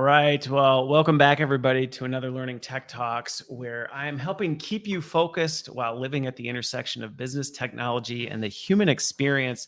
right. Well, welcome back, everybody, to another Learning Tech Talks, where I'm helping keep you focused while living at the intersection of business, technology, and the human experience.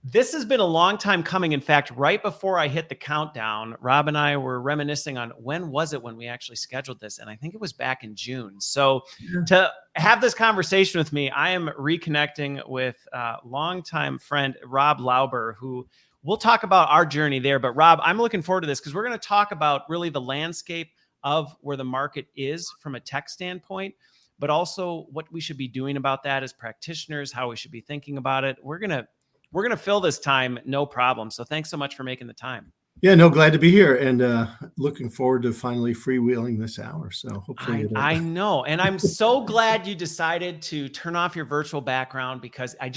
This has been a long time coming. In fact, right before I hit the countdown, Rob and I were reminiscing on when was it when we actually scheduled this, and I think it was back in June. So to have this conversation with me, I am reconnecting with longtime friend Rob Lauber, who we'll talk about our journey there. But Rob, I'm looking forward to this because we're going to talk about really the landscape of where the market is from a tech standpoint, but also what we should be doing about that as practitioners, how we should be thinking about it. We're going to fill this time, no problem. So thanks so much for making the time. Yeah, no, glad to be here and looking forward to finally freewheeling this hour. So hopefully I know. And I'm so glad you decided to turn off your virtual background because I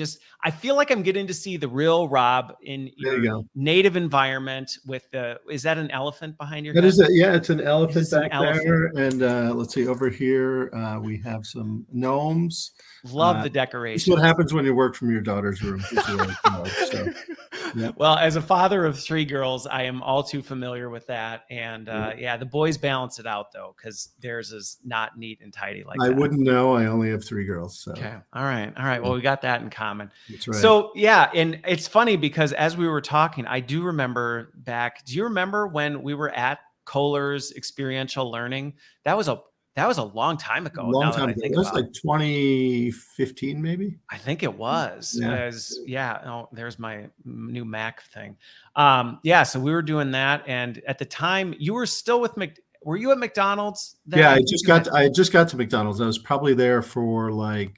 feel like I'm getting to see the real Rob in your native environment with is that an elephant behind your head? It's an elephant back there. And let's see, over here, we have some gnomes. Love the decorations. This is what happens when you work from your daughter's room. Well, as a father of 3 girls, I am all too familiar with that. And the boys balance it out, though, because theirs is not neat and tidy like that. I wouldn't know. I only have 3 girls. So. Okay. All right. Well, we got that in common. That's right. So, and it's funny because as we were talking, I do remember back. Do you remember when we were at Kohler's experiential learning? That was a long time ago. Long time ago. It was like 2015, maybe. I think it was. Yeah. There's my new Mac thing. So we were doing that, and at the time, you were still with Were you at McDonald's? Yeah, I just got to McDonald's. I was probably there for it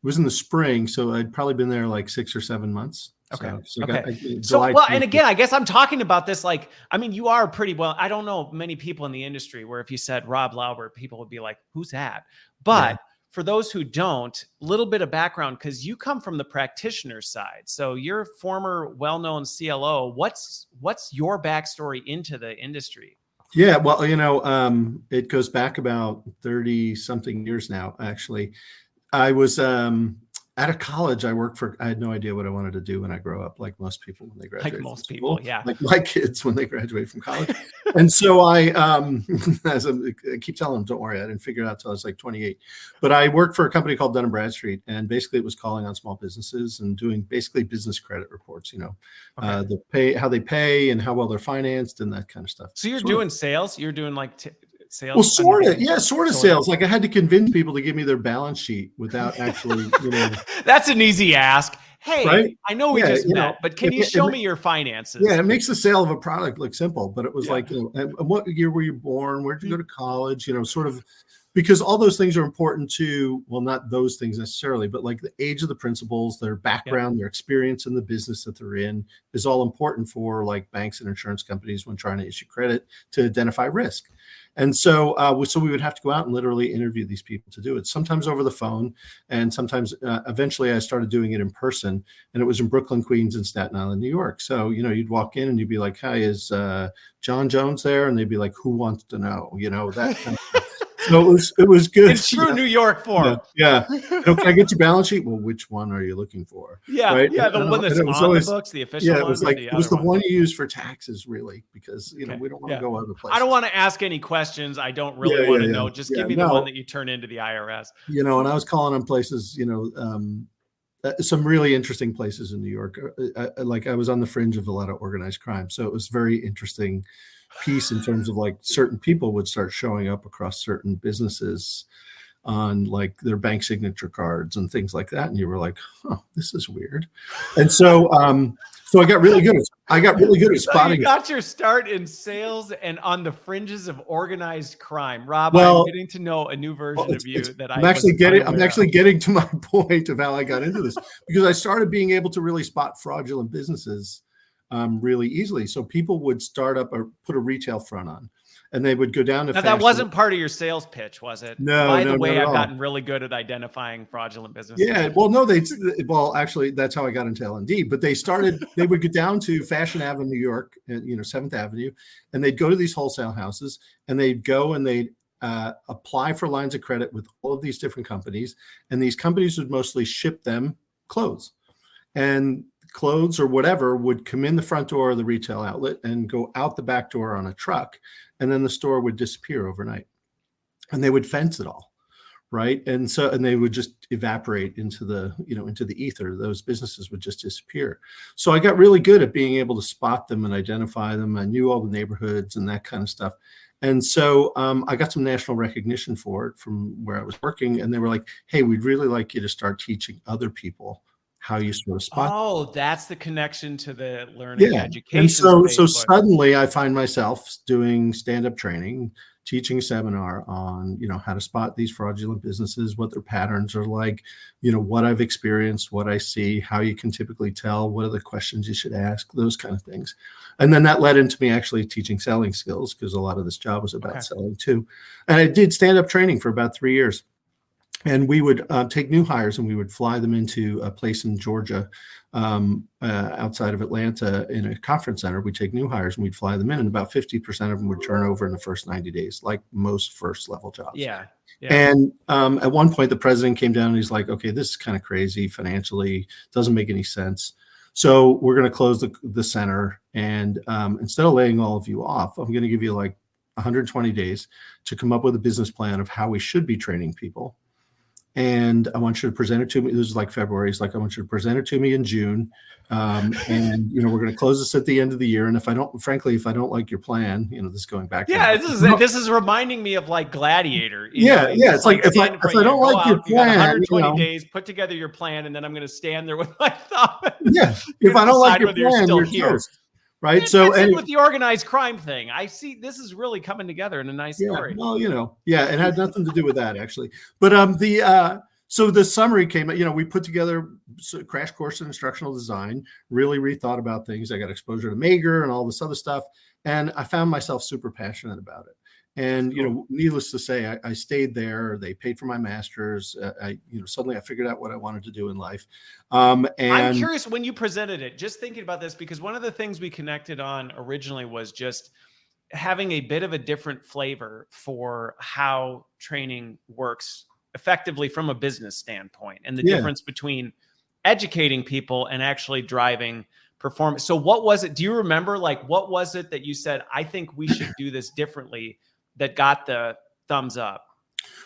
was in the spring, so I'd probably been there like 6 or 7 months. Okay. And again, I guess I'm talking about this. You are pretty well. I don't know many people in the industry where if you said Rob Lauber, people would be like, "Who's that?" But for those who don't, a little bit of background because you come from the practitioner side. So you're a former well-known CLO. What's your backstory into the industry? Yeah, well, it goes back about 30 something years now. Actually, I was out of college. I had no idea what I wanted to do when I grow up, like most people when they graduate. Like most people, yeah. Like my kids when they graduate from college. And so I keep telling them, don't worry, I didn't figure it out till I was like 28. But I worked for a company called Dun & Bradstreet, and basically it was calling on small businesses and doing basically business credit reports, how they pay and how well they're financed and that kind of stuff. So you're doing sales? You're doing sales? Well, sort of sales. Like I had to convince people to give me their balance sheet without actually, That's an easy ask. Hey, right? I know we just met, but can you show me your finances? Yeah, it makes the sale of a product look simple, but it was and what year were you born? Where did you go to college? Sort of, because all those things are important to, well, not those things necessarily, but like the age of the principals, their background, their experience in the business that they're in is all important for like banks and insurance companies when trying to issue credit to identify risk. And so we would have to go out and literally interview these people to do it, sometimes over the phone. And sometimes eventually I started doing it in person, and it was in Brooklyn, Queens, and Staten Island, New York. So, you'd walk in and you'd be like, "Hi, is John Jones there?" And they'd be like, "Who wants to know?" That kind of stuff. So it was good. It's true New York form. Yeah. Can I get your balance sheet? Well, which one are you looking for? Yeah. Right? Yeah. The one that's on the books, the official one. It was the one you use for taxes, really, because we don't want to go other places. I don't want to ask any questions. I don't really want to know. Just give me the one that you turn into the IRS. And I was calling on places, some really interesting places in New York. I was on the fringe of a lot of organized crime. So it was very interesting piece in terms of like certain people would start showing up across certain businesses on like their bank signature cards and things like that. And you were like, "Oh, this is weird." And so, I got really good at spotting. You got your start in sales and on the fringes of organized crime. Rob, I'm getting to know a new version of you that I'm actually getting to my point of how I got into this, because I started being able to really spot fraudulent businesses really easily. So people would start up or put a retail front on, and they would go down to. Now, that wasn't part of your sales pitch, was it? No. By the way, I've gotten really good at identifying fraudulent businesses. Yeah. Well, no, actually, that's how I got into L&D. But they would go down to Fashion Avenue, New York, 7th Avenue, and they'd go to these wholesale houses, and they'd go and they'd apply for lines of credit with all of these different companies, and these companies would mostly ship them clothes. And clothes or whatever would come in the front door of the retail outlet and go out the back door on a truck, and then the store would disappear overnight, and they would fence it all. Right. And they would just evaporate into the ether. Those businesses would just disappear. So I got really good at being able to spot them and identify them. I knew all the neighborhoods and that kind of stuff. And so I got some national recognition for it from where I was working. And they were like, hey, we'd really like you to start teaching other people how you sort of spot. Oh, that's the connection to the learning education. And so suddenly I find myself doing stand-up training, teaching a seminar on, how to spot these fraudulent businesses, what their patterns are like, what I've experienced, what I see, how you can typically tell, what are the questions you should ask, those kind of things. And then that led into me actually teaching selling skills, because a lot of this job was about selling too. And I did stand-up training for about 3 years. And we would take new hires and we would fly them into a place in Georgia, outside of Atlanta, in a conference center. We'd take new hires and we'd fly them in, and about 50% of them would turn over in the first 90 days, like most first level jobs. Yeah. And at one point, the president came down and he's like, okay, this is kind of crazy financially, doesn't make any sense. So we're going to close the center. And instead of laying all of you off, I'm going to give you like 120 days to come up with a business plan of how we should be training people. And I want you to present it to me. This is like February. It's like, I want you to present it to me in June. And, we're going to close this at the end of the year. And if I don't like your plan, this is going back. Yeah. This is reminding me of like Gladiator. It's like, if I don't like your plan, 120 days, put together your plan. And then I'm going to stand there with my thumb. Yeah. If I don't like your plan, you're toast. Right. So with the organized crime thing, I see this is really coming together in a nice story. Well, it had nothing to do with that actually. But so the summary came, we put together a crash course in instructional design, really rethought about things. I got exposure to Mager and all this other stuff. And I found myself super passionate about it. And, needless to say, I stayed there. They paid for my master's. Suddenly I figured out what I wanted to do in life. And I'm curious when you presented it, just thinking about this, because one of the things we connected on originally was just having a bit of a different flavor for how training works effectively from a business standpoint, and the difference between educating people and actually driving performance. So what was it? Do you remember, like, what was it that you said, I think we should do this differently, that got the thumbs up?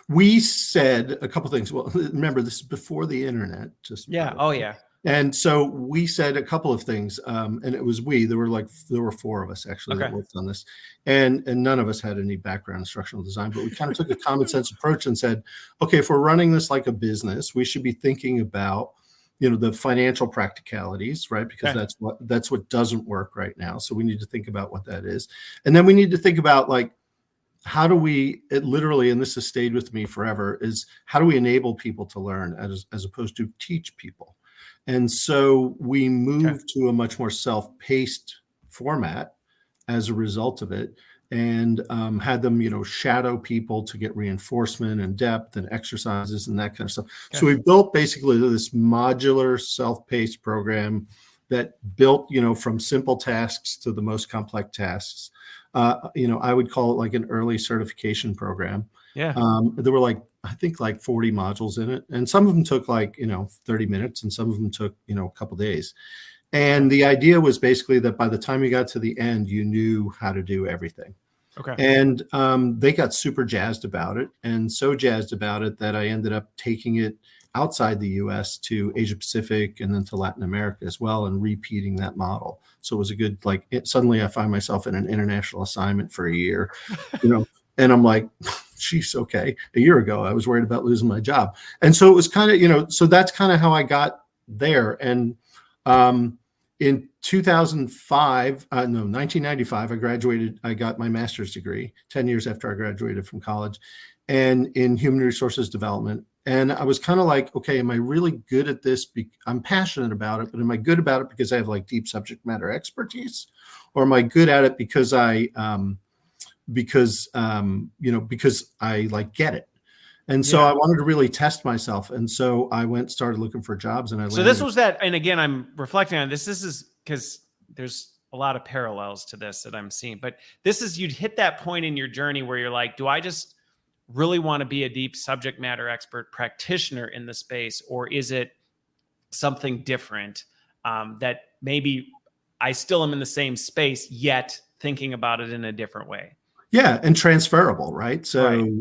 We said a couple things. Well, remember, this is before the internet. And so we said a couple of things, and it was there were 4 of us actually that worked on this, and none of us had any background in instructional design, but we kind of took a common sense approach and said, okay, if we're running this like a business, we should be thinking about the financial practicalities, right? Because that's what doesn't work right now. So we need to think about what that is, and then we need to think about, like, how do we, literally, and this has stayed with me forever, is how do we enable people to learn as opposed to teach people? And so we moved to a much more self-paced format as a result of it, and had them, shadow people to get reinforcement and depth and exercises and that kind of stuff. So we built basically this modular self-paced program that built, from simple tasks to the most complex tasks. I would call it like an early certification program. Yeah. There were I think 40 modules in it. And some of them took 30 minutes, and some of them took, a couple days. And the idea was basically that by the time you got to the end, you knew how to do everything. Okay. And they got super jazzed about it, and so jazzed about it that I ended up taking it outside the US to Asia Pacific and then to Latin America as well, and repeating that model. So it was a good, suddenly I find myself in an international assignment for a year, and I'm like, geez, okay. A year ago, I was worried about losing my job. And so it was kind of, so that's kind of how I got there. And in 1995, I graduated. I got my master's degree 10 years after I graduated from college, and in human resources development. And I was kind of like, okay, am I really good at this? I'm passionate about it, but am I good about it because I have deep subject matter expertise, or am I good at it because I get it? And so I wanted to really test myself. And so I started looking for jobs, and So this was that. And again, I'm reflecting on this. This is because there's a lot of parallels to this that I'm seeing, but you'd hit that point in your journey where you're like, do I just really want to be a deep subject matter expert practitioner in the space, or is it something different? that maybe I still am in the same space, yet thinking about it in a different way. Yeah, and transferable, right? So Right.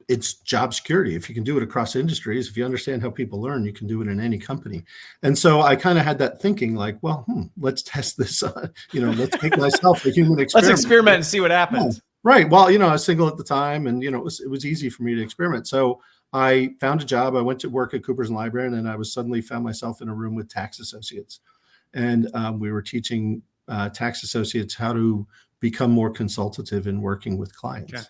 it's job security. If you can do it across industries, if you understand how people learn, you can do it in any company. And so I kind of had that thinking like, well, let's test this on, let's make myself a human experiment. Let's experiment and see what happens. Yeah, right. Well, I was single at the time, and it was easy for me to experiment. So I found a job. I went to work at Coopers and Lybrand, and I suddenly found myself in a room with tax associates. And we were teaching tax associates how to become more consultative in working with clients. Okay.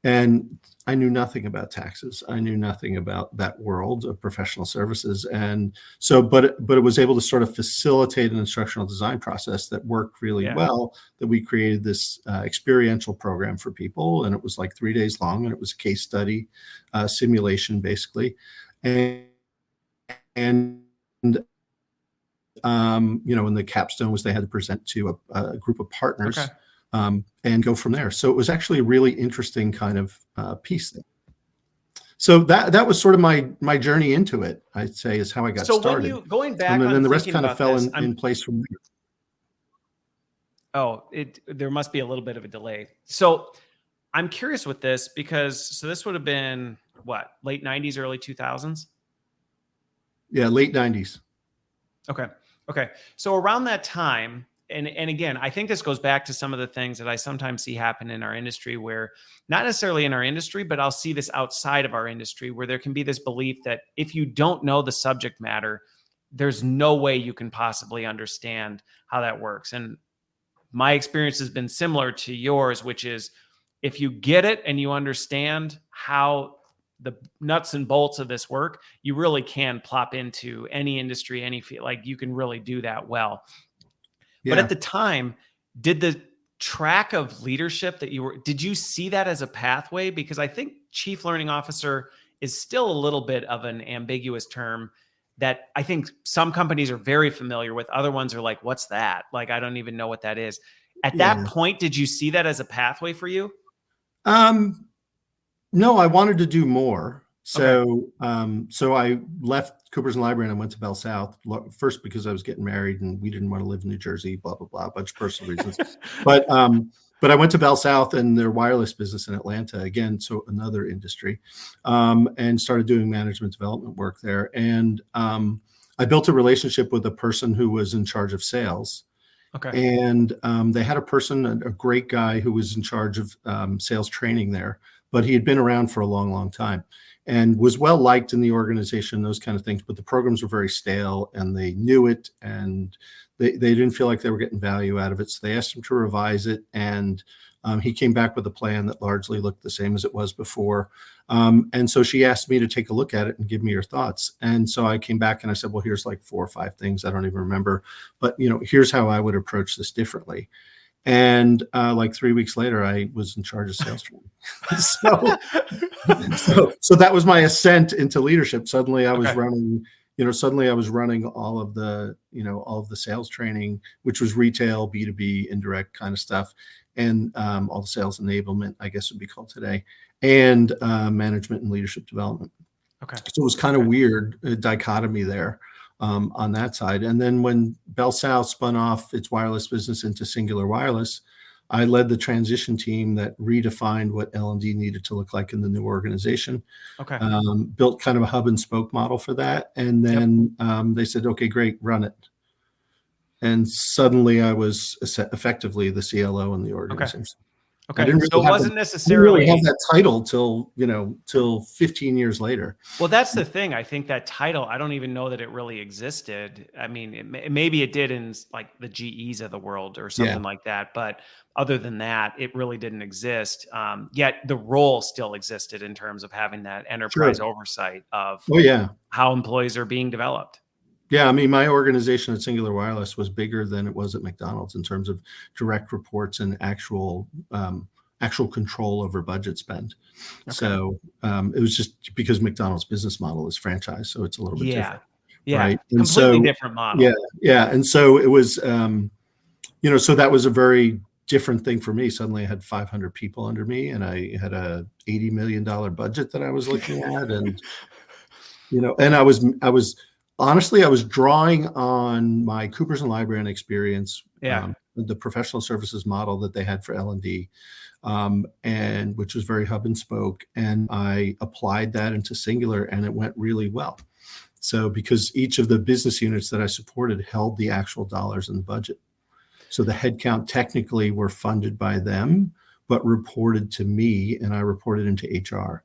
And I knew nothing about taxes. I knew nothing about that world of professional services. And so, but it was able to sort of facilitate an instructional design process that worked really well, that we created this experiential program for people. And it was like 3 days long, and it was a case study simulation, basically. And and the capstone was they had to present to a group of partners. Okay. And go from there. So it was actually a really interesting kind of piece there. So that was sort of my journey into it, I'd say, is how I got started. So going back, and then the rest kind of fell in place from there. Oh, there must be a little bit of a delay. So I'm curious with this because this would have been what, late 90s, early 2000s? Yeah, late 90s. Okay. So around that time, and again, I think this goes back to some of the things that I sometimes see happen in our industry, where not necessarily in our industry, but I'll see this outside of our industry, where there can be this belief that if you don't know the subject matter, there's no way you can possibly understand how that works. And my experience has been similar to yours, which is if you get it and you understand how the nuts and bolts of this work, you really can plop into any industry, any field. Like you can really do that well. Yeah. But at the time, did the track of leadership that did you see that as a pathway? Because I think chief learning officer is still a little bit of an ambiguous term that I think some companies are very familiar with. Other ones are like, what's that? Like, I don't even know what that is. At that point, did you see that as a pathway for you? No, I wanted to do more. So, so I left Coopers and Lybrand and went to Bell South, first because I was getting married and we didn't want to live in New Jersey, blah, blah, blah, a bunch of personal reasons. But I went to Bell South and their wireless business in Atlanta, again, so another industry, and started doing management development work there. And I built a relationship with a person who was in charge of sales. Okay. And they had a great guy who was in charge of sales training there, but he had been around for a long, long time and was well liked in the organization, those kind of things. But the programs were very stale and they knew it, and they didn't feel like they were getting value out of it. So they asked him to revise it. And he came back with a plan that largely looked the same as it was before. And so she asked me to take a look at it and give me your thoughts. And so I came back and I said, well, here's like 4 or 5 things. I don't even remember, but here's how I would approach this differently. And like 3 weeks later, I was in charge of sales training. so that was my ascent into leadership. Suddenly I was running, all of the sales training, which was retail, B2B, indirect kind of stuff. And all the sales enablement, I guess would be called today, and management and leadership development. Okay. So it was kind of weird, a dichotomy there on that side. And then when Bell South spun off its wireless business into Singular Wireless, I led the transition team that redefined what L&D needed to look like in the new organization. Okay. Built kind of a hub and spoke model for that. And then they said, okay, great, run it. And suddenly I was effectively the CLO in the organization. Okay. So it wasn't necessarily have that title till 15 years later. Well, that's the thing. I think that title, I don't even know that it really existed. I mean, maybe it did in like the GEs of the world or something like that. But other than that, it really didn't exist. Yet the role still existed in terms of having that enterprise oversight of how employees are being developed. Yeah, I mean, my organization at Singular Wireless was bigger than it was at McDonald's in terms of direct reports and actual control over budget spend. Okay. So it was just because McDonald's business model is franchise, so it's a little bit different. Yeah, right? And completely different model. Yeah, and so it was, so that was a very different thing for me. Suddenly, I had 500 people under me, and I had a $80 million budget that I was looking at, and and I was Honestly, I was drawing on my Coopers and Lybrand experience, Yeah. the professional services model that they had for L&D, and which was very hub and spoke. And I applied that into Singular, and it went really well. So because each of the business units that I supported held the actual dollars in the budget. So the headcount technically were funded by them, but reported to me, and I reported into HR.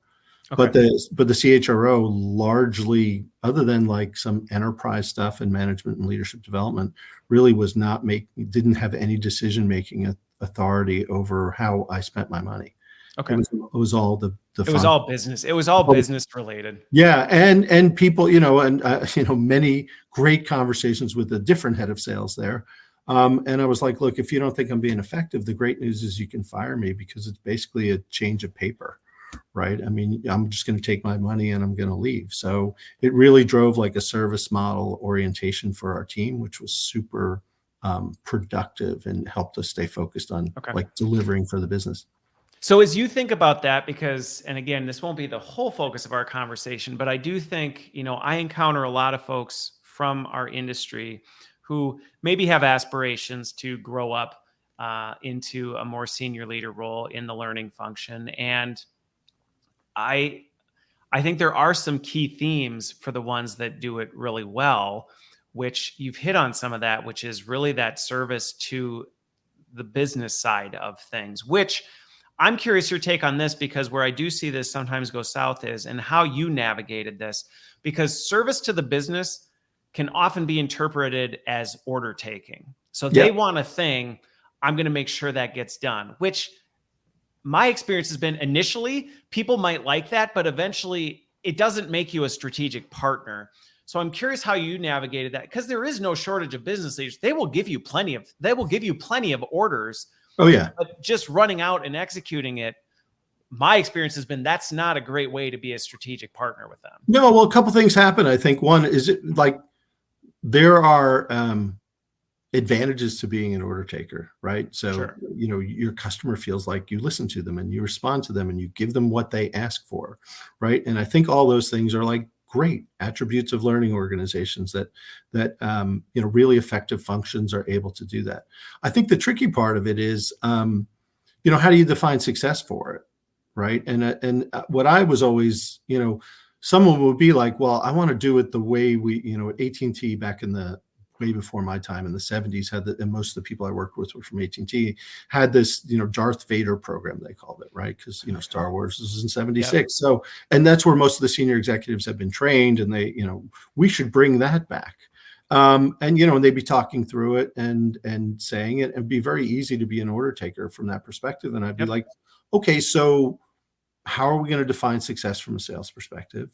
Okay. But the CHRO largely, other than like some enterprise stuff and management and leadership development, really was not didn't have any decision making authority over how I spent my money. Okay. It was all the it was all business. It was all business related. Yeah, and people, and many great conversations with the different head of sales there. And I was like, look, if you don't think I'm being effective, the great news is you can fire me, because it's basically a change of paper. Right. I mean, I'm just going to take my money and I'm going to leave. So it really drove like a service model orientation for our team, which was super productive and helped us stay focused on like delivering for the business. So as you think about that, because, and again, this won't be the whole focus of our conversation, but I do think, I encounter a lot of folks from our industry who maybe have aspirations to grow up into a more senior leader role in the learning function. And I think there are some key themes for the ones that do it really well, which you've hit on some of that, which is really that service to the business side of things, which I'm curious your take on this, because where I do see this sometimes go south is, and how you navigated this, because service to the business can often be interpreted as order taking. So they want a thing, I'm going to make sure that gets done, which my experience has been initially people might like that, but eventually it doesn't make you a strategic partner. So I'm curious how you navigated that, because there is no shortage of business leaders. They will give you plenty of orders. Oh yeah. But just running out and executing it, my experience has been that's not a great way to be a strategic partner with them. No, well, a couple things happen. I think one is there are advantages to being an order taker, right? So, your customer feels like you listen to them and you respond to them and you give them what they ask for, right? And I think all those things are like great attributes of learning organizations that really effective functions are able to do that. I think the tricky part of it is, how do you define success for it, right? And what I was always, someone would be like, well, I want to do it the way we, at AT&T back in the way before my time in the 70s and most of the people I worked with were from AT&T, had this, Darth Vader program, they called it, right? Because, Star Wars was in 76. Yep. So, and that's where most of the senior executives have been trained, and they, we should bring that back. And they'd be talking through it and saying it, and it'd be very easy to be an order taker from that perspective. And I'd be like, okay, so how are we going to define success from a sales perspective?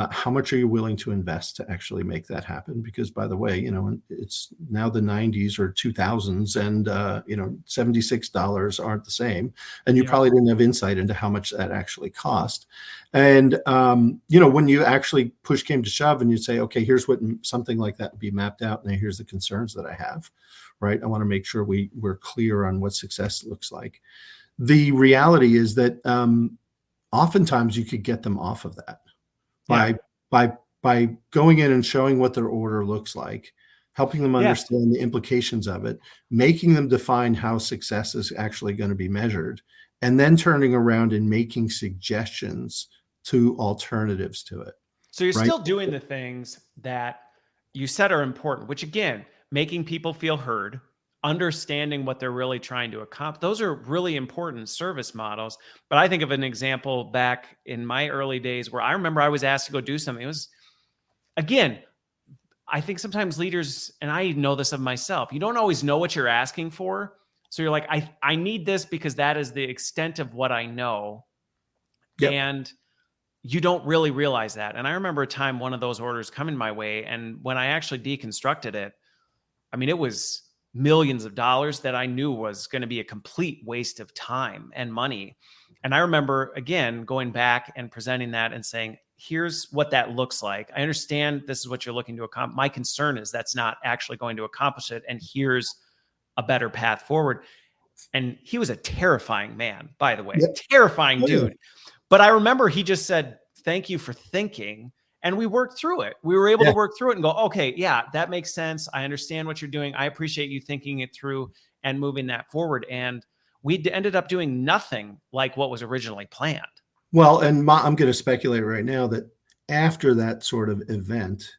How much are you willing to invest to actually make that happen? Because, by the way, it's now the 90s or 2000s, and $76 aren't the same, and you probably didn't have insight into how much that actually cost. And when you actually push came to shove, and you say, okay, here's what something like that would be mapped out, and here's the concerns that I have, right? I want to make sure we're clear on what success looks like. The reality is that oftentimes you could get them off of that. By going in and showing what their order looks like, helping them understand the implications of it, making them define how success is actually going to be measured, and then turning around and making suggestions to alternatives to it. So you're still doing the things that you said are important, which again, making people feel heard, understanding what they're really trying to accomplish. Those are really important service models. But I think of an example back in my early days where I remember I was asked to go do something. It was, again, I think sometimes leaders, and I know this of myself, you don't always know what you're asking for. So you're like, I need this because that is the extent of what I know. Yep. And you don't really realize that. And I remember a time one of those orders coming my way. And when I actually deconstructed it, I mean, it was millions of dollars that I knew was going to be a complete waste of time and money. And I remember, again, going back and presenting that and saying, here's what that looks like. I understand this is what you're looking to accomplish. My concern is that's not actually going to accomplish it. And here's a better path forward. And he was a terrifying man, by the way, terrifying dude. But I remember he just said, thank you for thinking. And we worked through it. We were able Yeah. to work through it and go, okay, yeah, that makes sense. I understand what you're doing. I appreciate you thinking it through and moving that forward. And we ended up doing nothing like what was originally planned. Well, and I'm going to speculate right now that after that sort of event,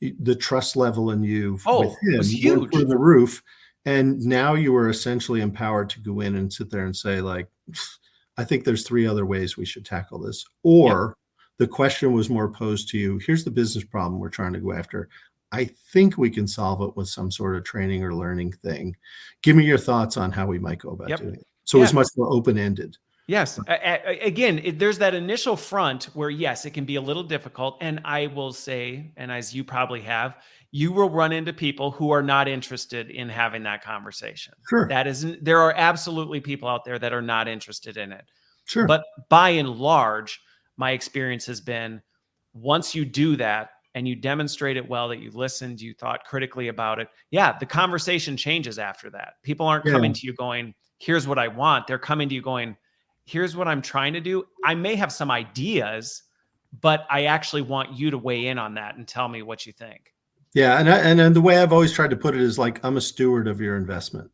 the trust level in you with him was went huge. through the roof. And now you were essentially empowered to go in and sit there and say, like, I think there's 3 other ways we should tackle this. Or the question was more posed to you. Here's the business problem we're trying to go after. I think we can solve it with some sort of training or learning thing. Give me your thoughts on how we might go about doing it. So it's much more open-ended. Yes. Again, there's that initial front where, yes, it can be a little difficult. And I will say, and as you probably have, you will run into people who are not interested in having that conversation. Sure. There are absolutely people out there that are not interested in it. Sure. But by and large, my experience has been, once you do that and you demonstrate it well, that you listened, you thought critically about it, the conversation changes after that. People aren't coming to you going, here's what I want. They're coming to you going, here's what I'm trying to do. I may have some ideas, but I actually want you to weigh in on that and tell me what you think. Yeah. And the way I've always tried to put it is like, I'm a steward of your investment.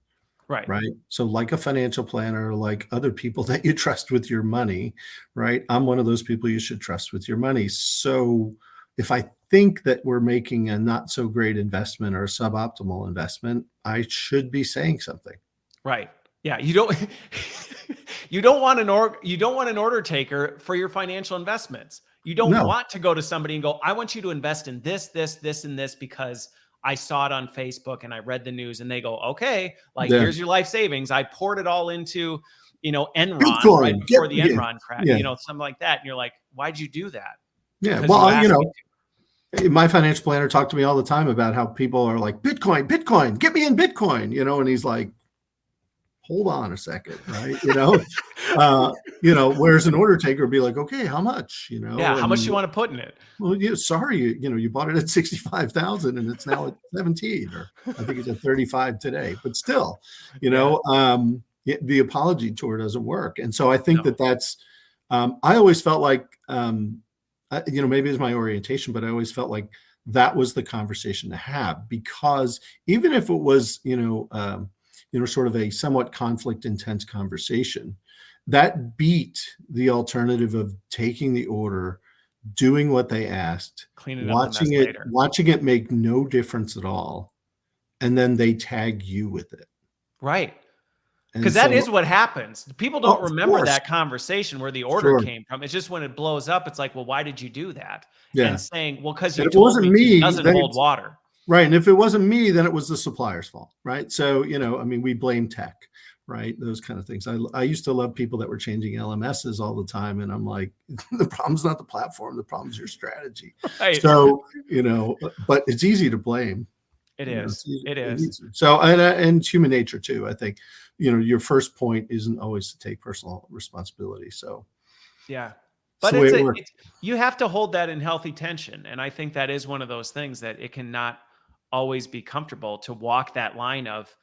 Right. So like a financial planner, like other people that you trust with your money, right? I'm one of those people you should trust with your money. So if I think that we're making a not so great investment or a suboptimal investment, I should be saying something. Right. Yeah. You don't want an order taker for your financial investments. You don't want to go to somebody and go, I want you to invest in this, this, this, and this because I saw it on Facebook and I read the news, and they go, okay, like here's your life savings. I poured it all into, Enron Bitcoin, right before the Enron crash, something like that. And you're like, why'd you do that? Yeah. Well, my financial planner talked to me all the time about how people are like, Bitcoin, get me in Bitcoin, and he's like, hold on a second, right? Whereas an order taker would be like, okay, how much, how much do you want to put in it? Well, sorry, you bought it at 65,000 and it's now at 17, or I think it's at 35 today, but still, the apology tour doesn't work. And so I think that's, I always felt like, maybe it's my orientation, but I always felt like that was the conversation to have, because even if it was, sort of a somewhat conflict intense conversation, that beat the alternative of taking the order, doing what they asked, watching it make no difference at all, and then they tag you with it. Right. Because that is what happens. People don't remember that conversation where the order came from. It's just when it blows up, it's like, well, why did you do that? Yeah. And saying, well, because you told me it doesn't hold water. Right. And if it wasn't me, then it was the supplier's fault. Right. So, we blame tech, right? Those kind of things. I used to love people that were changing LMSs all the time. And I'm like, the problem's not the platform. The problem's your strategy. Right. So, but it's easy to blame. It is. It is. So, and human nature too, I think, your first point isn't always to take personal responsibility. So, yeah. But you have to hold that in healthy tension. And I think that is one of those things that it cannot always be comfortable to walk that line of,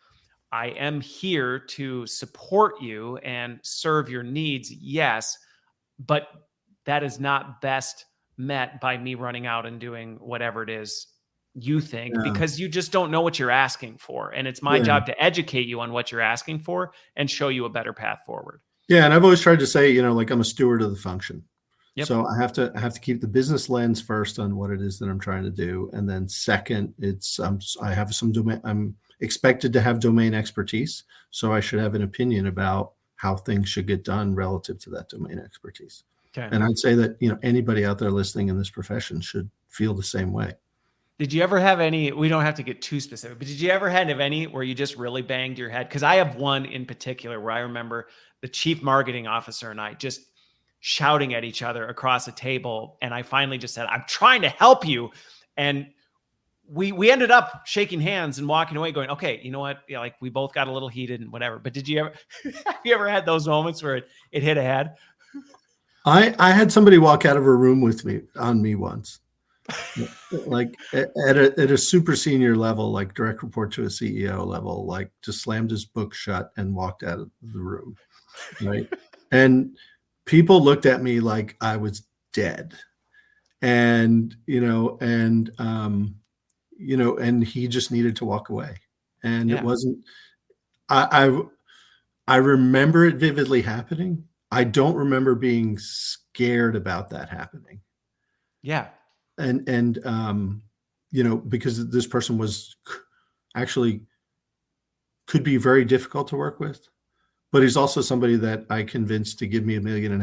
I am here to support you and serve your needs. Yes. But that is not best met by me running out and doing whatever it is you think, because you just don't know what you're asking for. And it's my job to educate you on what you're asking for and show you a better path forward. Yeah. And I've always tried to say, like, I'm a steward of the function. Yep. So I have to keep the business lens first on what it is that I'm trying to do. And then second, it's, I have some domain, I'm expected to have domain expertise. So I should have an opinion about how things should get done relative to that domain expertise. Okay. And I'd say that, anybody out there listening in this profession should feel the same way. Did you ever have any, we don't have to get too specific, but did you ever have any where you just really banged your head? Because I have one in particular where I remember the chief marketing officer and I just shouting at each other across a table. And I finally just said, I'm trying to help you. And we ended up shaking hands and walking away going, okay, you know what? Yeah, like we both got a little heated and whatever. But did you ever, have you ever had those moments where it hit a head? I had somebody walk out of a room with me once, like at a super senior level, like direct report to a CEO level, like just slammed his book shut and walked out of the room. Right. And people looked at me like I was dead. and and he just needed to walk away. And it wasn't. I remember it vividly happening. I don't remember being scared about that happening. Yeah. And because this person was actually could be very difficult to work with, but he's also somebody that I convinced to give me $1.5 million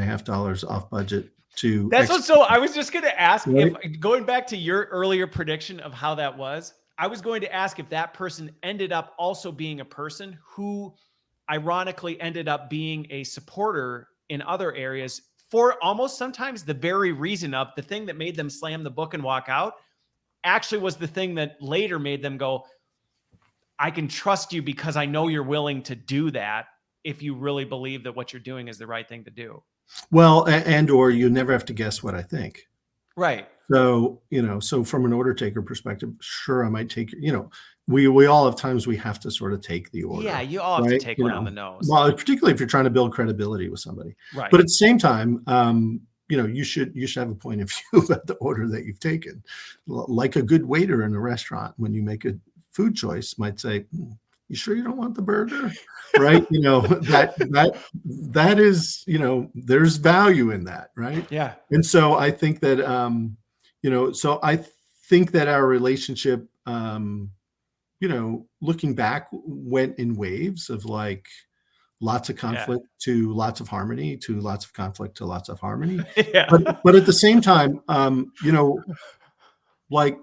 off budget to. That's what. So I was just going to ask, right? if going back to your earlier prediction of how that was, I was going to ask if that person ended up also being a person who ironically ended up being a supporter in other areas for almost sometimes the very reason of the thing that made them slam the book and walk out actually was the thing that later made them go, I can trust you because I know you're willing to do that if you really believe that what you're doing is the right thing to do. Well, or you never have to guess what I think. Right. So, so from an order taker perspective, sure, I might take, we all have times we have to sort of take the order. Yeah, you all have to take one on the nose. Well, particularly if you're trying to build credibility with somebody. Right. But at the same time, you should have a point of view about the order that you've taken. Like a good waiter in a restaurant, when you make a food choice, might say, you sure you don't want the burger? Right? that is, there's value in that, right? Yeah. And so I think that so I think that our relationship, looking back, went in waves of like lots of conflict to lots of harmony, to lots of conflict to lots of harmony. Yeah. But at the same time, like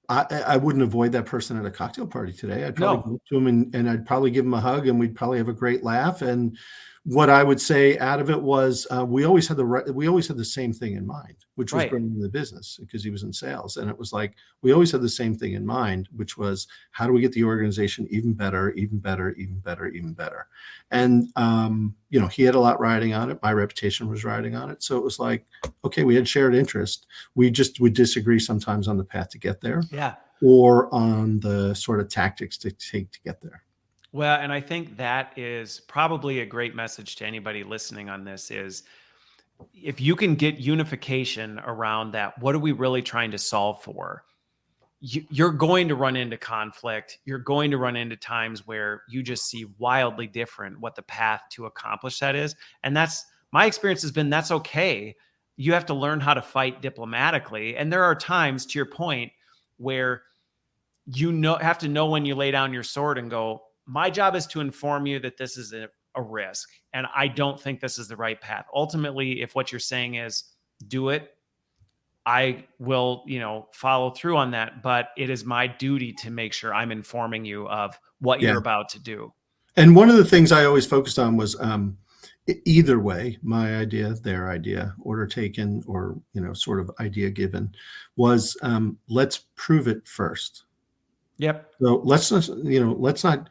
I wouldn't avoid that person at a cocktail party today. I'd probably go up to him and I'd probably give him a hug, and we'd probably have a great laugh. And what I would say out of it was we always had the same thing in mind, which was growing the business, because he was in sales. And it was like, we always had the same thing in mind, which was, how do we get the organization even better, even better, even better, even better? And, he had a lot riding on it. My reputation was riding on it. So it was like, okay, we had shared interest. We just would disagree sometimes on the path to get there, or on the sort of tactics to take to get there. Well, and I think that is probably a great message to anybody listening on this is, if you can get unification around that, what are we really trying to solve for? You're going to run into conflict. You're going to run into times where you just see wildly different what the path to accomplish that is. And that's, my experience has been, that's okay. You have to learn how to fight diplomatically. And there are times, to your point, where have to know when you lay down your sword and go, my job is to inform you that this is a risk, and I don't think this is the right path. Ultimately, if what you're saying is do it, I will, follow through on that. But it is my duty to make sure I'm informing you of what you're about to do. And one of the things I always focused on was either way, my idea, their idea, order taken, or, sort of idea given, was let's prove it first. Yep. So let's not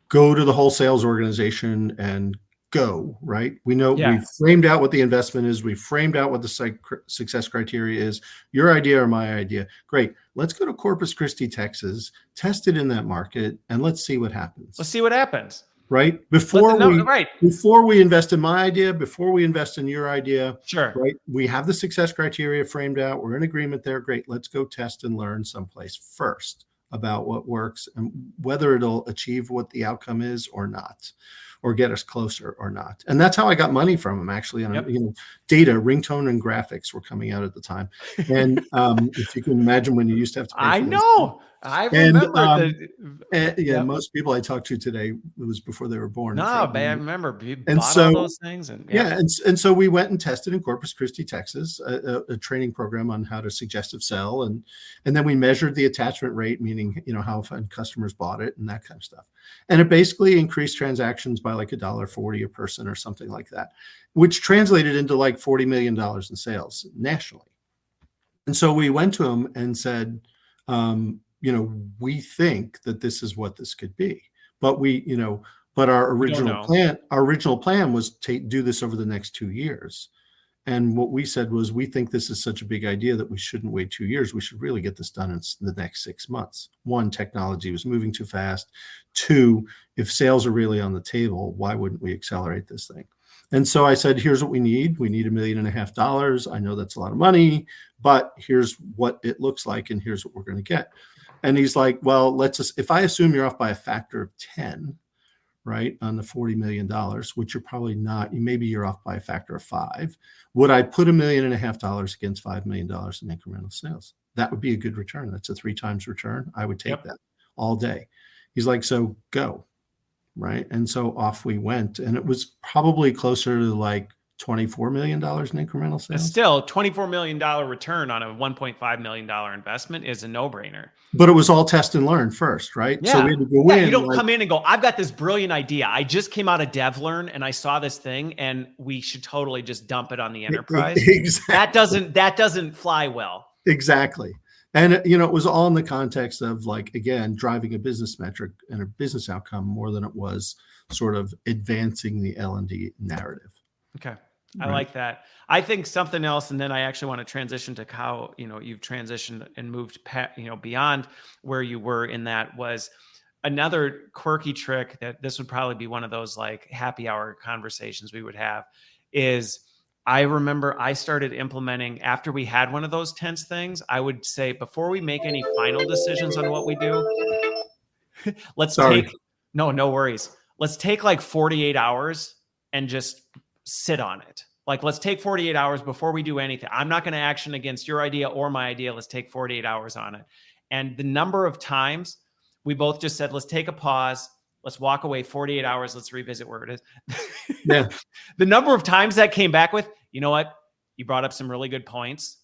go to the whole sales organization and go, right? We know we've framed out what the investment is. We framed out what the success criteria is. Your idea or my idea. Great. Let's go to Corpus Christi, Texas, test it in that market, and let's see what happens. Let's see what happens. Right? Before we invest in my idea, before we invest in your idea, right? We have the success criteria framed out. We're in agreement there. Great. Let's go test and learn someplace first about what works and whether it'll achieve what the outcome is or not, or get us closer or not. And that's how I got money from him, actually. On data, ringtone, and graphics were coming out at the time. And if you can imagine when you used to have to pay for those. I remember most people I talked to today, it was before they were born. No, I remember you bought all those things. And so we went and tested in Corpus Christi, Texas, a training program on how to suggestive sell. And then we measured the attachment rate, meaning, how often customers bought it and that kind of stuff. And it basically increased transactions by like $1.40 a person or something like that, which translated into like $40 million in sales nationally. And so we went to him and said, we think that this is what this could be, but our original plan was to do this over the next 2 years. And what we said was, we think this is such a big idea that we shouldn't wait 2 years. We should really get this done in the next 6 months. One, technology was moving too fast. Two, if sales are really on the table, why wouldn't we accelerate this thing? And so I said, here's what we need. We need $1.5 million. I know that's a lot of money, but here's what it looks like, and here's what we're going to get. And he's like, well, if I assume you're off by a factor of 10, right, on the $40 million, which you're probably not, maybe you're off by a factor of 5. Would I put $1.5 million against $5 million in incremental sales? That would be a good return. That's a 3 times return. I would take that all day. He's like, so go. Right. And so off we went. And it was probably closer to like $24 million in incremental sales. Still, $24 million return on a $1.5 million investment is a no-brainer. But it was all test and learn first, right? Yeah. So we had to go in. You don't come in and go, I've got this brilliant idea. I just came out of DevLearn and I saw this thing and we should totally just dump it on the enterprise. Exactly. That doesn't fly well. Exactly. And, it was all in the context of, like, again, driving a business metric and a business outcome more than it was sort of advancing the L&D narrative. Okay. I like that. I think something else, and then I actually want to transition to how, you've transitioned and moved, beyond where you were in that, was another quirky trick that this would probably be one of those like happy hour conversations we would have is, I remember I started implementing after we had one of those tense things. I would say, before we make any final decisions on what we do, no worries. Let's take like 48 hours and just sit on it. Like, let's take 48 hours before we do anything. I'm not going to action against your idea or my idea. Let's take 48 hours on it. And the number of times we both just said, let's take a pause. Let's walk away 48 hours. Let's revisit where it is. Yeah. The number of times that came back with, you know what? You brought up some really good points.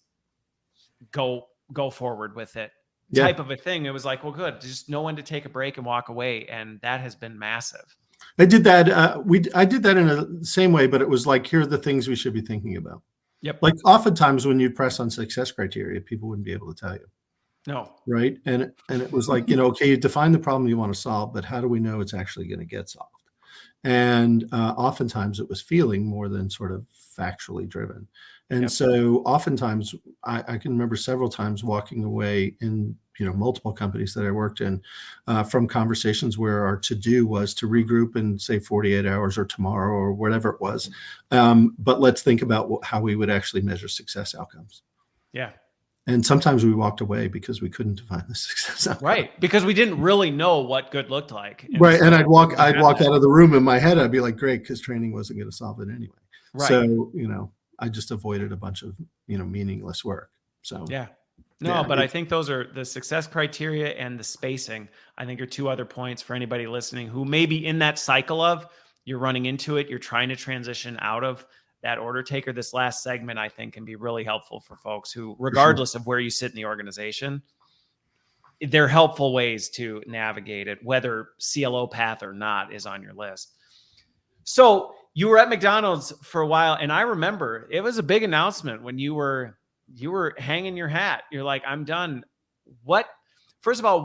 Go forward with it. Yeah. Type of a thing. It was like, well, good. Just know when to take a break and walk away. And that has been massive. I did that. I did that in the same way, but it was like, here are the things we should be thinking about. Yep. Like, oftentimes when you press on success criteria, people wouldn't be able to tell you. No. Right. And it was like, okay, you define the problem you want to solve, but how do we know it's actually going to get solved? And oftentimes it was feeling more than sort of factually driven. And so oftentimes I can remember several times walking away in, multiple companies that I worked in from conversations where our to-do was to regroup in, say, 48 hours or tomorrow or whatever it was. But let's think about how we would actually measure success outcomes. Yeah. And sometimes we walked away because we couldn't define the success outcome. Right. Because we didn't really know what good looked like. Right. And I'd walk out of the room in my head. I'd be like, great, because training wasn't going to solve it anyway. Right. So, I just avoided a bunch of, meaningless work. So, yeah. No, but I think those are the success criteria and the spacing, I think, are 2 other points for anybody listening who may be in that cycle of, you're running into it, you're trying to transition out of that order taker. This last segment, I think, can be really helpful for folks who, regardless of where you sit in the organization, they're helpful ways to navigate it, whether CLO path or not is on your list. So you were at McDonald's for a while, and I remember it was a big announcement when you were hanging your hat. You're like, I'm done. First of all,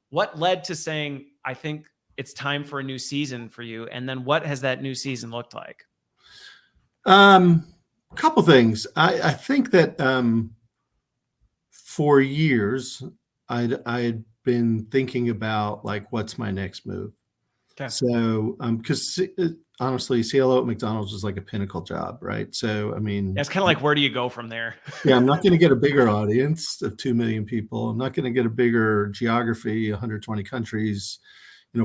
what led to saying, I think it's time for a new season for you? And then what has that new season looked like? A couple things. I think that for years I had been thinking about, like, what's my next move. Okay. So because honestly, CLO at McDonald's was like a pinnacle job, right? So I mean, it's kind of like, where do you go from there? Yeah, I'm not going to get a bigger audience of 2 million people. I'm not going to get a bigger geography, 120 countries,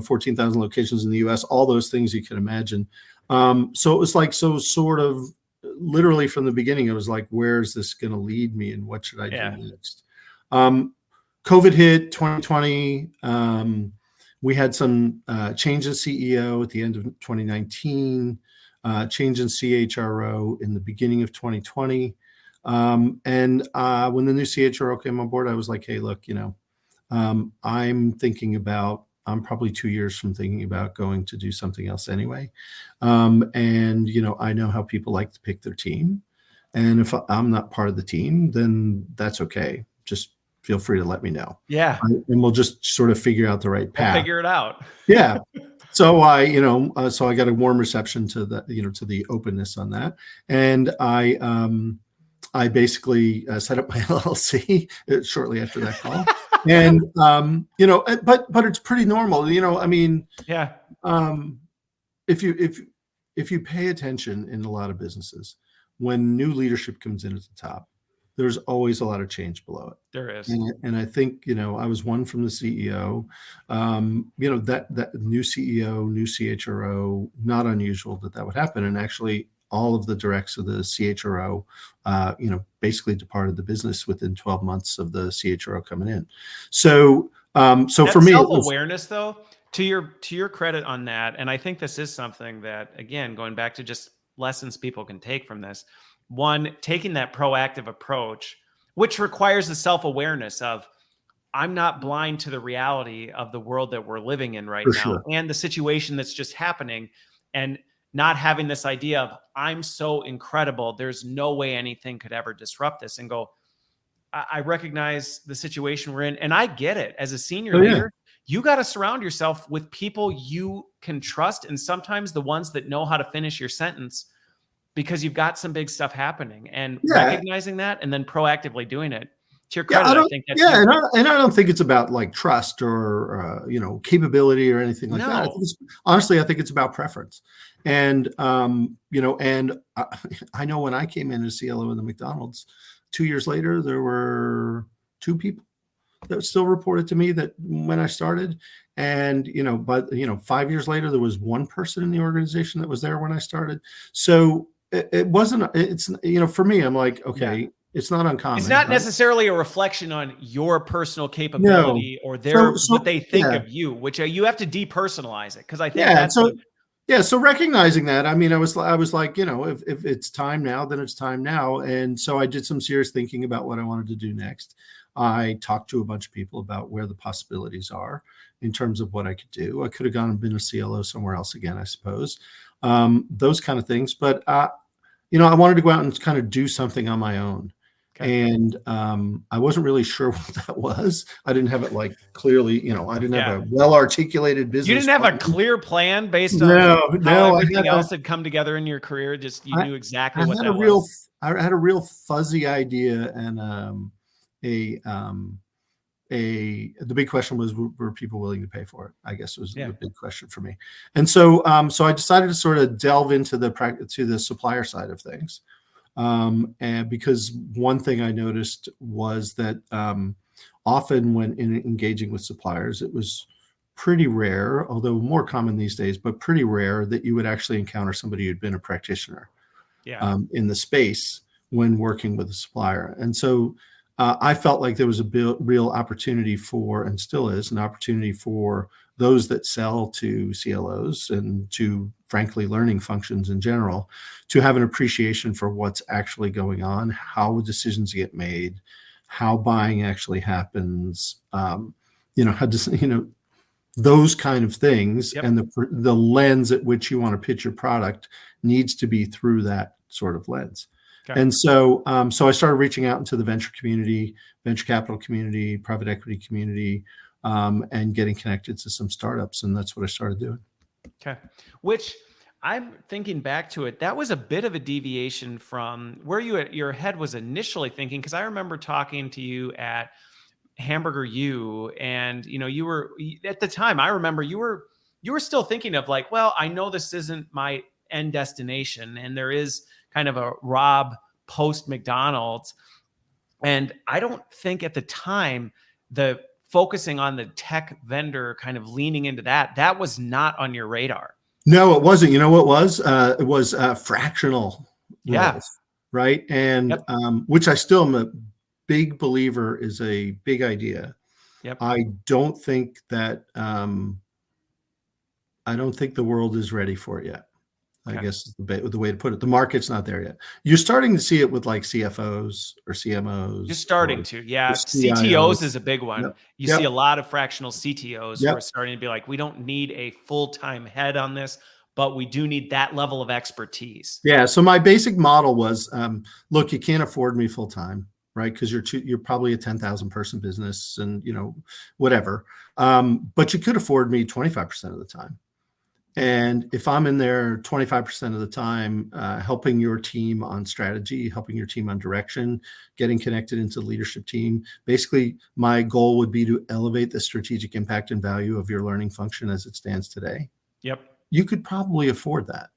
14,000 locations in the US, all those things you can imagine. So it was like, sort of literally from the beginning, it was like, where is this going to lead me and what should I do next? COVID hit 2020. We had some change in CEO at the end of 2019, change in CHRO in the beginning of 2020. And when the new CHRO came on board, I was like, hey, look, I'm probably 2 years from thinking about going to do something else anyway. And, I know how people like to pick their team. And if I'm not part of the team, then that's okay. Just feel free to let me know. Yeah. And we'll just sort of figure out the right path. We'll figure it out. Yeah. So I got a warm reception to the, to the openness on that. And I basically set up my LLC shortly after that call. And, but it's pretty normal, I mean, yeah. If if you pay attention in a lot of businesses, when new leadership comes in at the top, there's always a lot of change below it. There is. And I think, I was one from the CEO, that new CEO, new CHRO, not unusual that would happen. And actually all of the directs of the CHRO, basically departed the business within 12 months of the CHRO coming in. So for me, self-awareness though, to your credit on that. And I think this is something that, again, going back to just lessons people can take from this. One, taking that proactive approach, which requires the self-awareness of, I'm not blind to the reality of the world that we're living in right now and the situation that's just happening, and not having this idea of, I'm so incredible, there's no way anything could ever disrupt this, and go, I recognize the situation we're in. And I get it. As a senior leader, you got to surround yourself with people you can trust. And sometimes the ones that know how to finish your sentence, because you've got some big stuff happening, and recognizing that and then proactively doing it. To your credit, I think that's and I don't think it's about like trust or capability or anything like that. Honestly, I think it's about preference. And and I know when I came in as CLO in the McDonald's, 2 years later, there were 2 people that still reported to me that when I started. And, but 5 years later, there was 1 person in the organization that was there when I started. So it wasn't, it's, for me, I'm like, okay, it's not uncommon. It's not necessarily a reflection on your personal capability or what they think of you, which you have to depersonalize it. Cause I think that's so recognizing that, I mean, I was like, if it's time now, then it's time now. And so I did some serious thinking about what I wanted to do next. I talked to a bunch of people about where the possibilities are in terms of what I could do. I could have gone and been a CLO somewhere else again, I suppose, those kind of things. But, I wanted to go out and kind of do something on my own. Okay. And I wasn't really sure what that was. I didn't have it like clearly, I didn't have a well-articulated business. You didn't have a clear plan based on how everything else had come together in your career. Just you knew exactly what that was. I had a real fuzzy idea, and the big question was, were people willing to pay for it? I guess was the big question for me. And so I decided to sort of delve into the supplier side of things. And because one thing I noticed was that often when engaging with suppliers, it was pretty rare, although more common these days, but pretty rare that you would actually encounter somebody who'd been a practitioner in the space when working with a supplier. And so I felt like there was a real opportunity for, and still is an opportunity for, those that sell to CLOs and to, frankly, learning functions in general, to have an appreciation for what's actually going on, how decisions get made, how buying actually happens, those kind of things. And the lens at which you want to pitch your product needs to be through that sort of lens. Okay. And so I started reaching out into the venture community, venture capital community, private equity community, and getting connected to some startups. And that's what I started doing. Okay. Which, I'm thinking back to it, that was a bit of a deviation from where your head was initially thinking. Cause I remember talking to you at Hamburger U, and, you were, at the time, I remember you were still thinking of like, well, I know this isn't my end destination, and there is kind of a Rob post McDonald's. And I don't think at the time, the focusing on the tech vendor, kind of leaning into that was not on your radar. No, it wasn't. You know what was? It was fractional roles, right? And which I still am a big believer is a big idea. I don't think that the world is ready for it yet. I guess is the way to put it. The market's not there yet. You're starting to see it with like CFOs or CMOs. You're starting to, CTOs is a big one. You see a lot of fractional CTOs who are starting to be like, we don't need a full-time head on this, but we do need that level of expertise. Yeah. So my basic model was, look, you can't afford me full-time, right? Because you're probably a 10,000 person business, and whatever. But you could afford me 25% of the time. And if I'm in there 25% of the time, helping your team on strategy, helping your team on direction, getting connected into the leadership team, basically my goal would be to elevate the strategic impact and value of your learning function as it stands today. Yep. You could probably afford that.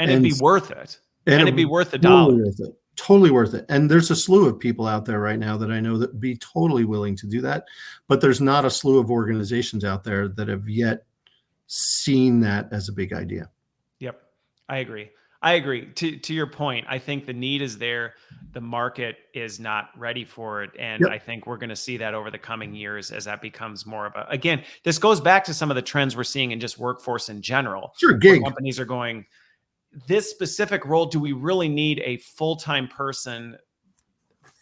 And it'd be worth it. And And it'd be worth the totally dollar. worth it. Totally worth it. And there's a slew of people out there right now that I know that be totally willing to do that. But there's not a slew of organizations out there that have yet seen that as a big idea. Yep. I agree. To your point, I think the need is there. The market is not ready for it. And I think we're going to see that over the coming years as that becomes more of a, again, this goes back to some of the trends we're seeing in just workforce in general. Sure, gig. Companies are going, this specific role, do we really need a full-time person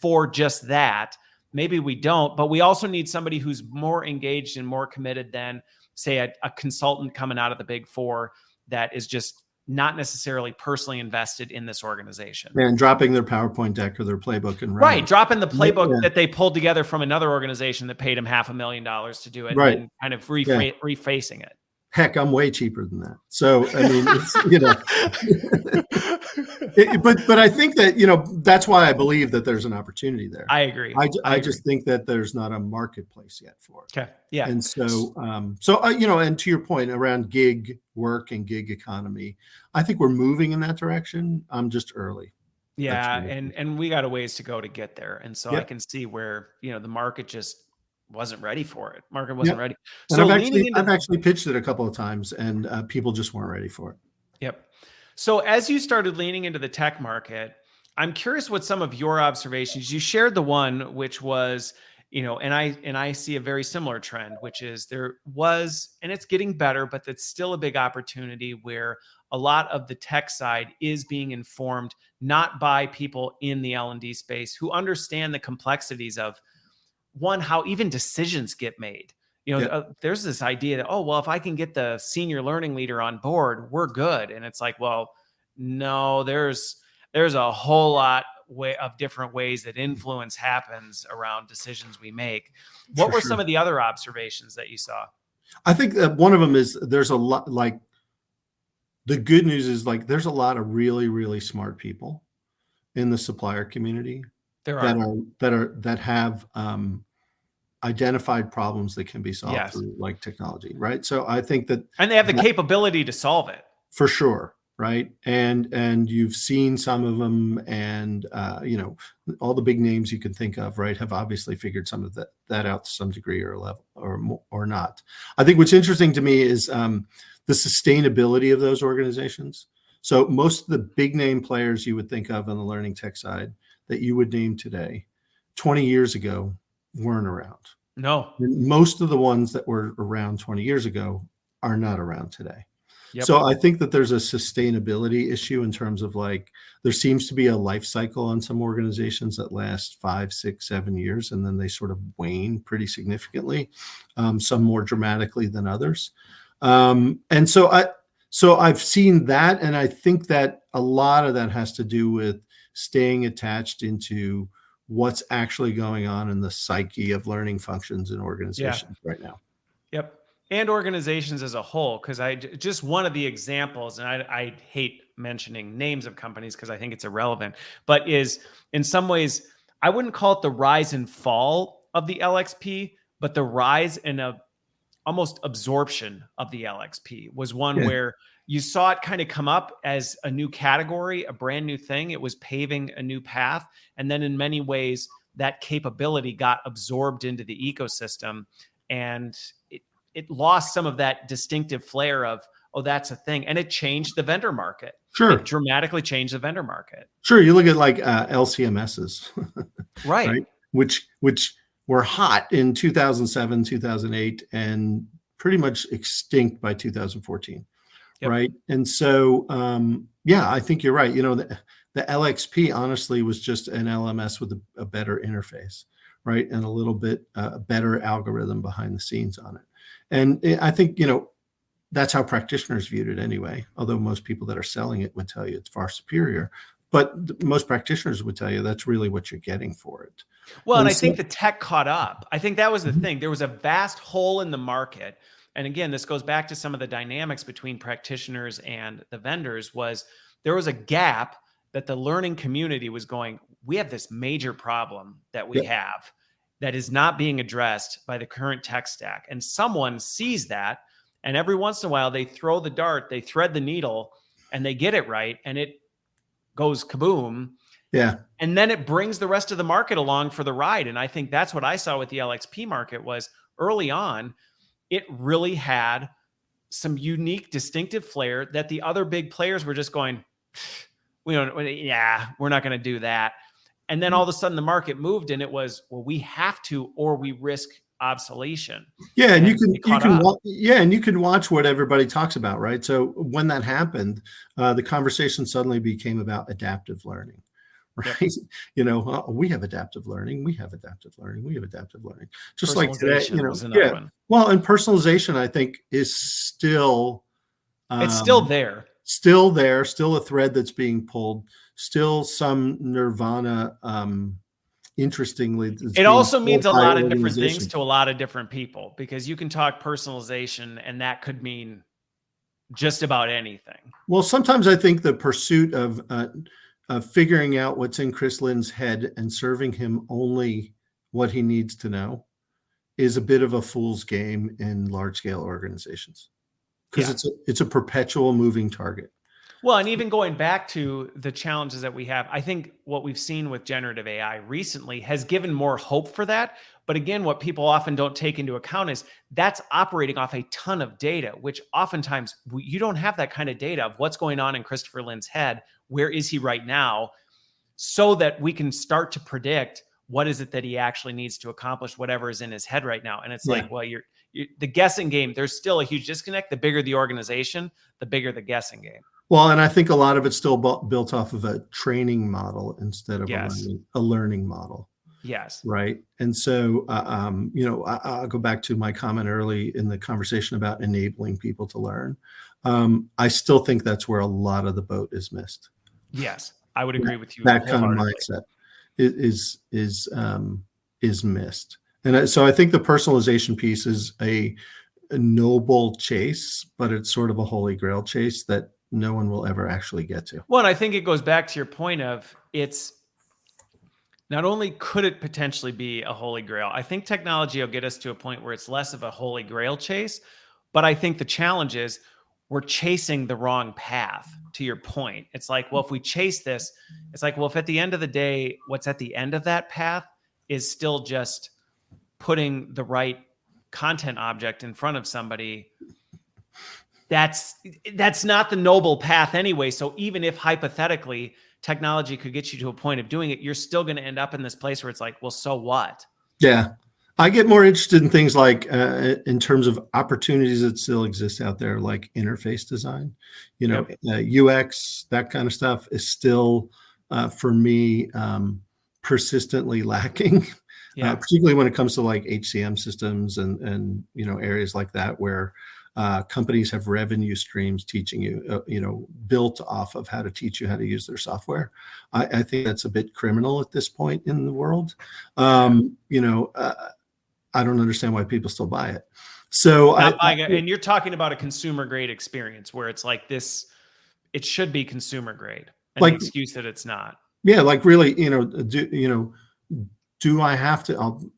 for just that? Maybe we don't, but we also need somebody who's more engaged and more committed than, say, a consultant coming out of the Big Four that is just not necessarily personally invested in this organization. And dropping their PowerPoint deck or their playbook and running. Right, dropping the playbook that they pulled together from another organization that paid them $500,000 to do it, and kind of refacing it. Heck, I'm way cheaper than that. So, I mean, it's, but I think that, that's why I believe that there's an opportunity there. I agree. I just think that there's not a marketplace yet for it. Okay. Yeah. And so, and to your point around gig work and gig economy, I think we're moving in that direction. I'm just early. Yeah. And we got a ways to go to get there. And so I can see where, the market just wasn't ready for it. Market wasn't ready. So I've actually pitched it a couple of times and people just weren't ready for it. Yep. So as you started leaning into the tech market, I'm curious what some of your observations, you shared the one, which was, and I see a very similar trend, which is there was, and it's getting better, but that's still a big opportunity where a lot of the tech side is being informed, not by people in the L&D space who understand the complexities of, one, how even decisions get made. There's this idea that, if I can get the senior learning leader on board, we're good. And it's like, well, no, there's a whole lot of different ways that influence happens around decisions we make. What were some of the other observations that you saw? I think that one of them is there's a lot, like, the good news is, like, there's a lot of really, really smart people in the supplier community that have identified problems that can be solved through, like, technology, right? So I think that, and they have the capability to solve it for sure, right? And you've seen some of them, and all the big names you can think of, right, have obviously figured some of that out to some degree or level or not. I think what's interesting to me is the sustainability of those organizations. So most of the big name players you would think of on the learning tech side that you would name today, 20 years ago, weren't around. No. And most of the ones that were around 20 years ago are not around today. Yep. So I think that there's a sustainability issue in terms of, like, there seems to be a life cycle on some organizations that last 5, 6, 7 years, and then they sort of wane pretty significantly, some more dramatically than others. And so I've seen that, and I think that a lot of that has to do with staying attached into what's actually going on in the psyche of learning functions in organizations right now. Yep. And organizations as a whole, because just one of the examples, and I hate mentioning names of companies because I think it's irrelevant, but is in some ways, I wouldn't call it the rise and fall of the LXP, but the rise and almost absorption of the LXP was one where you saw it kind of come up as a new category, a brand new thing. It was paving a new path. And then in many ways, that capability got absorbed into the ecosystem, and it lost some of that distinctive flair of, that's a thing. And it changed the vendor market. Sure. It dramatically changed the vendor market. Sure. You look at, like, LCMSs, right? Which were hot in 2007, 2008, and pretty much extinct by 2014. Yep. Right. And so, I think you're right. The LXP honestly was just an LMS with a better interface, right? And a little bit better algorithm behind the scenes on it. And I think, that's how practitioners viewed it anyway, although most people that are selling it would tell you it's far superior. But most practitioners would tell you that's really what you're getting for it. Well, and I think the tech caught up. I think that was the thing. There was a vast hole in the market. And again, this goes back to some of the dynamics between practitioners and the vendors. There was a gap that the learning community was going, we have this major problem that we have that is not being addressed by the current tech stack. And someone sees that, and every once in a while they throw the dart, they thread the needle, and they get it right and it goes kaboom. Yeah. And then it brings the rest of the market along for the ride. And I think that's what I saw with the LXP market was early on, it really had some unique, distinctive flair that the other big players were just going, we're not going to do that. And then all of a sudden the market moved and it was, well, we have to, or we risk obsolescence. Yeah. And you can watch what everybody talks about, right? So when that happened, the conversation suddenly became about adaptive learning. Right. Yep. We have adaptive learning. We have adaptive learning. We have adaptive learning. Just like today, was another one. Well, and personalization, I think, is still, it's still there, still a thread that's being pulled, still some nirvana. Interestingly, it also means a lot of different things to a lot of different people, because you can talk personalization and that could mean just about anything. Well, sometimes I think the pursuit of figuring out what's in Chris Lynn's head and serving him only what he needs to know is a bit of a fool's game in large scale organizations, because it's a perpetual moving target. Well, and even going back to the challenges that we have, I think what we've seen with generative AI recently has given more hope for that. But again, what people often don't take into account is that's operating off a ton of data, which oftentimes you don't have that kind of data of what's going on in Christopher Lynn's head. Where is he right now? So that we can start to predict what is it that he actually needs to accomplish, whatever is in his head right now. And it's like, well, you're the guessing game. There's still a huge disconnect. The bigger the organization, the bigger the guessing game. Well, and I think a lot of it's still built off of a training model instead of a learning model. Yes. Right. And so, I'll go back to my comment early in the conversation about enabling people to learn. I still think that's where a lot of the boat is missed. Yes, I would agree with you. That kind of mindset is missed. And so I think the personalization piece is a noble chase, but it's sort of a holy grail chase that no one will ever actually get to. Well, and I think it goes back to your point of it's not only could it potentially be a holy grail, I think technology will get us to a point where it's less of a holy grail chase, but I think the challenge is we're chasing the wrong path. To your point, it's like, well, if we chase this, it's like, well, if at the end of the day, what's at the end of that path is still just putting the right content object in front of somebody, that's not the noble path anyway. So even if hypothetically technology could get you to a point of doing it, you're still going to end up in this place where it's like, well, so what? Yeah. I get more interested in things like in terms of opportunities that still exist out there, like interface design, UX, that kind of stuff is still, for me, persistently lacking, particularly when it comes to like HCM systems and areas like that where companies have revenue streams teaching you, built off of how to teach you how to use their software. I think that's a bit criminal at this point in the world. I don't understand why people still buy it. So and you're talking about a consumer grade experience where it's like this, it should be consumer grade, and the excuse that it's not. Yeah. Like really, do I have to,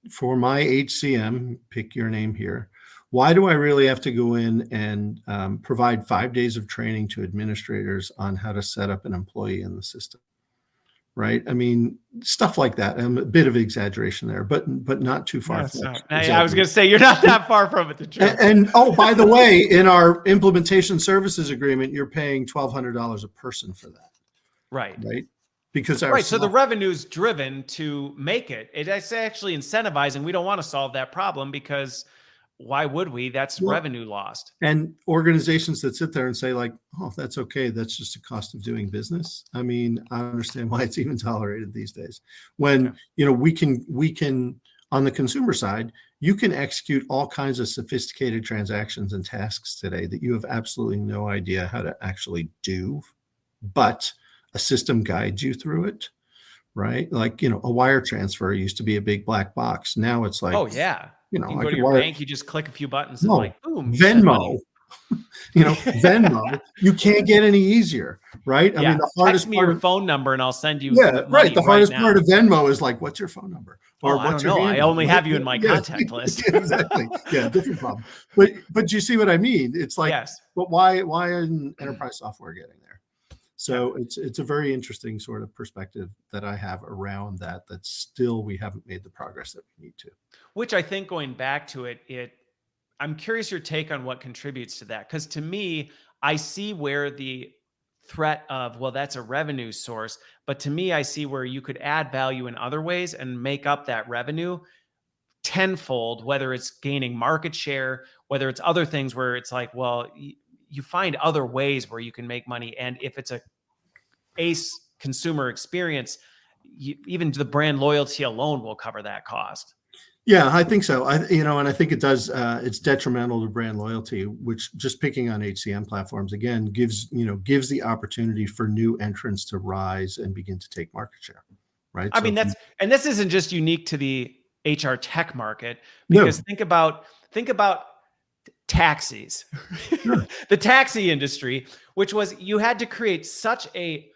for my HCM, pick your name here. Why do I really have to go in and provide 5 days of training to administrators on how to set up an employee in the system? Right. I mean, stuff like that. A bit of exaggeration there, but not too far. I was going to say, you're not that far from it. The truth. And oh, by the way, in our implementation services agreement, you're paying $1,200 a person for that. Right. Right. Because so the revenue's driven to make it. It's actually incentivizing. We don't want to solve that problem because why would we? That's revenue lost. And organizations that sit there and say like, oh, that's okay. That's just a cost of doing business. I mean, I don't understand why it's even tolerated these days. When, we can, on the consumer side, you can execute all kinds of sophisticated transactions and tasks today that you have absolutely no idea how to actually do, but a system guides you through it. Right. Like, a wire transfer used to be a big black box. Now it's like, oh yeah. You go to your bank, you just click a few buttons and like, boom. Venmo. Venmo, you can't get any easier, right? I mean, the hardest text me part your of phone number and I'll send you right. money The right hardest now. part of Venmo is like, what's your phone number Oh, or I what's don't your know. I handle? only Right? have you in my contact list. Exactly. Yeah, different problem. But you see what I mean? It's like, Yes. but why isn't enterprise software getting there? So it's a very interesting sort of perspective that I have around that still we haven't made the progress that we need to. Which I think, going back to it, I'm curious your take on what contributes to that. Because to me, I see where the threat of, well, that's a revenue source. But to me, I see where you could add value in other ways and make up that revenue tenfold, whether it's gaining market share, whether it's other things where it's like, well, you find other ways where you can make money. And if it's a ace consumer experience, even the brand loyalty alone will cover that cost. Yeah, I think so. And I think it does. It's detrimental to brand loyalty, which, just picking on HCM platforms again, gives the opportunity for new entrants to rise and begin to take market share. Right. I mean, and this isn't just unique to the HR tech market, No. because think about taxis, Sure. the taxi industry, which was, you had to create such a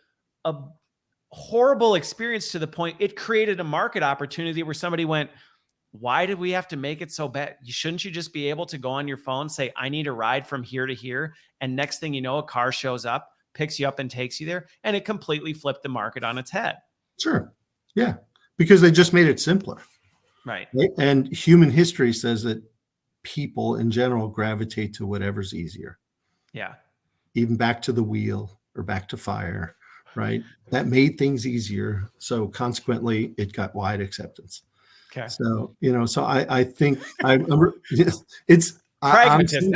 horrible experience to the point it created a market opportunity where somebody went, why did we have to make it so bad? Shouldn't you just be able to go on your phone, say, I need a ride from here to here, and next thing you know, a car shows up, picks you up and takes you there? And it completely flipped the market on its head. Sure. Yeah. Because they just made it simpler. Right. And human history says that people in general gravitate to whatever's easier. Yeah. Even back to the wheel or back to fire, right? That made things easier. So consequently, it got wide acceptance. Okay. So, I think it's pragmatist.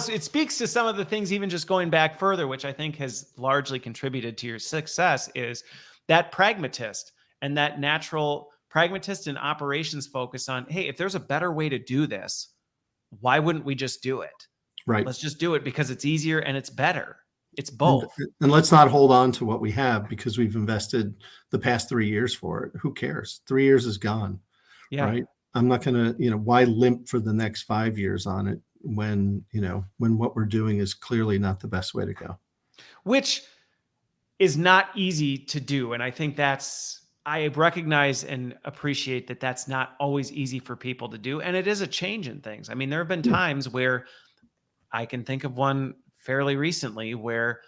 It speaks to some of the things, even just going back further, which I think has largely contributed to your success, is that pragmatist and that natural pragmatist and operations focus on, hey, if there's a better way to do this, why wouldn't we just do it? Right. Let's just do it because it's easier and it's better. It's both. And let's not hold on to what we have because we've invested the past 3 years for it. Who cares? 3 years is gone. Yeah. Right. I'm not going to, why limp for the next 5 years on it when what we're doing is clearly not the best way to go. Which is not easy to do. And I think I recognize and appreciate that that's not always easy for people to do. And it is a change in things. I mean, there have been times where I can think of one fairly recently where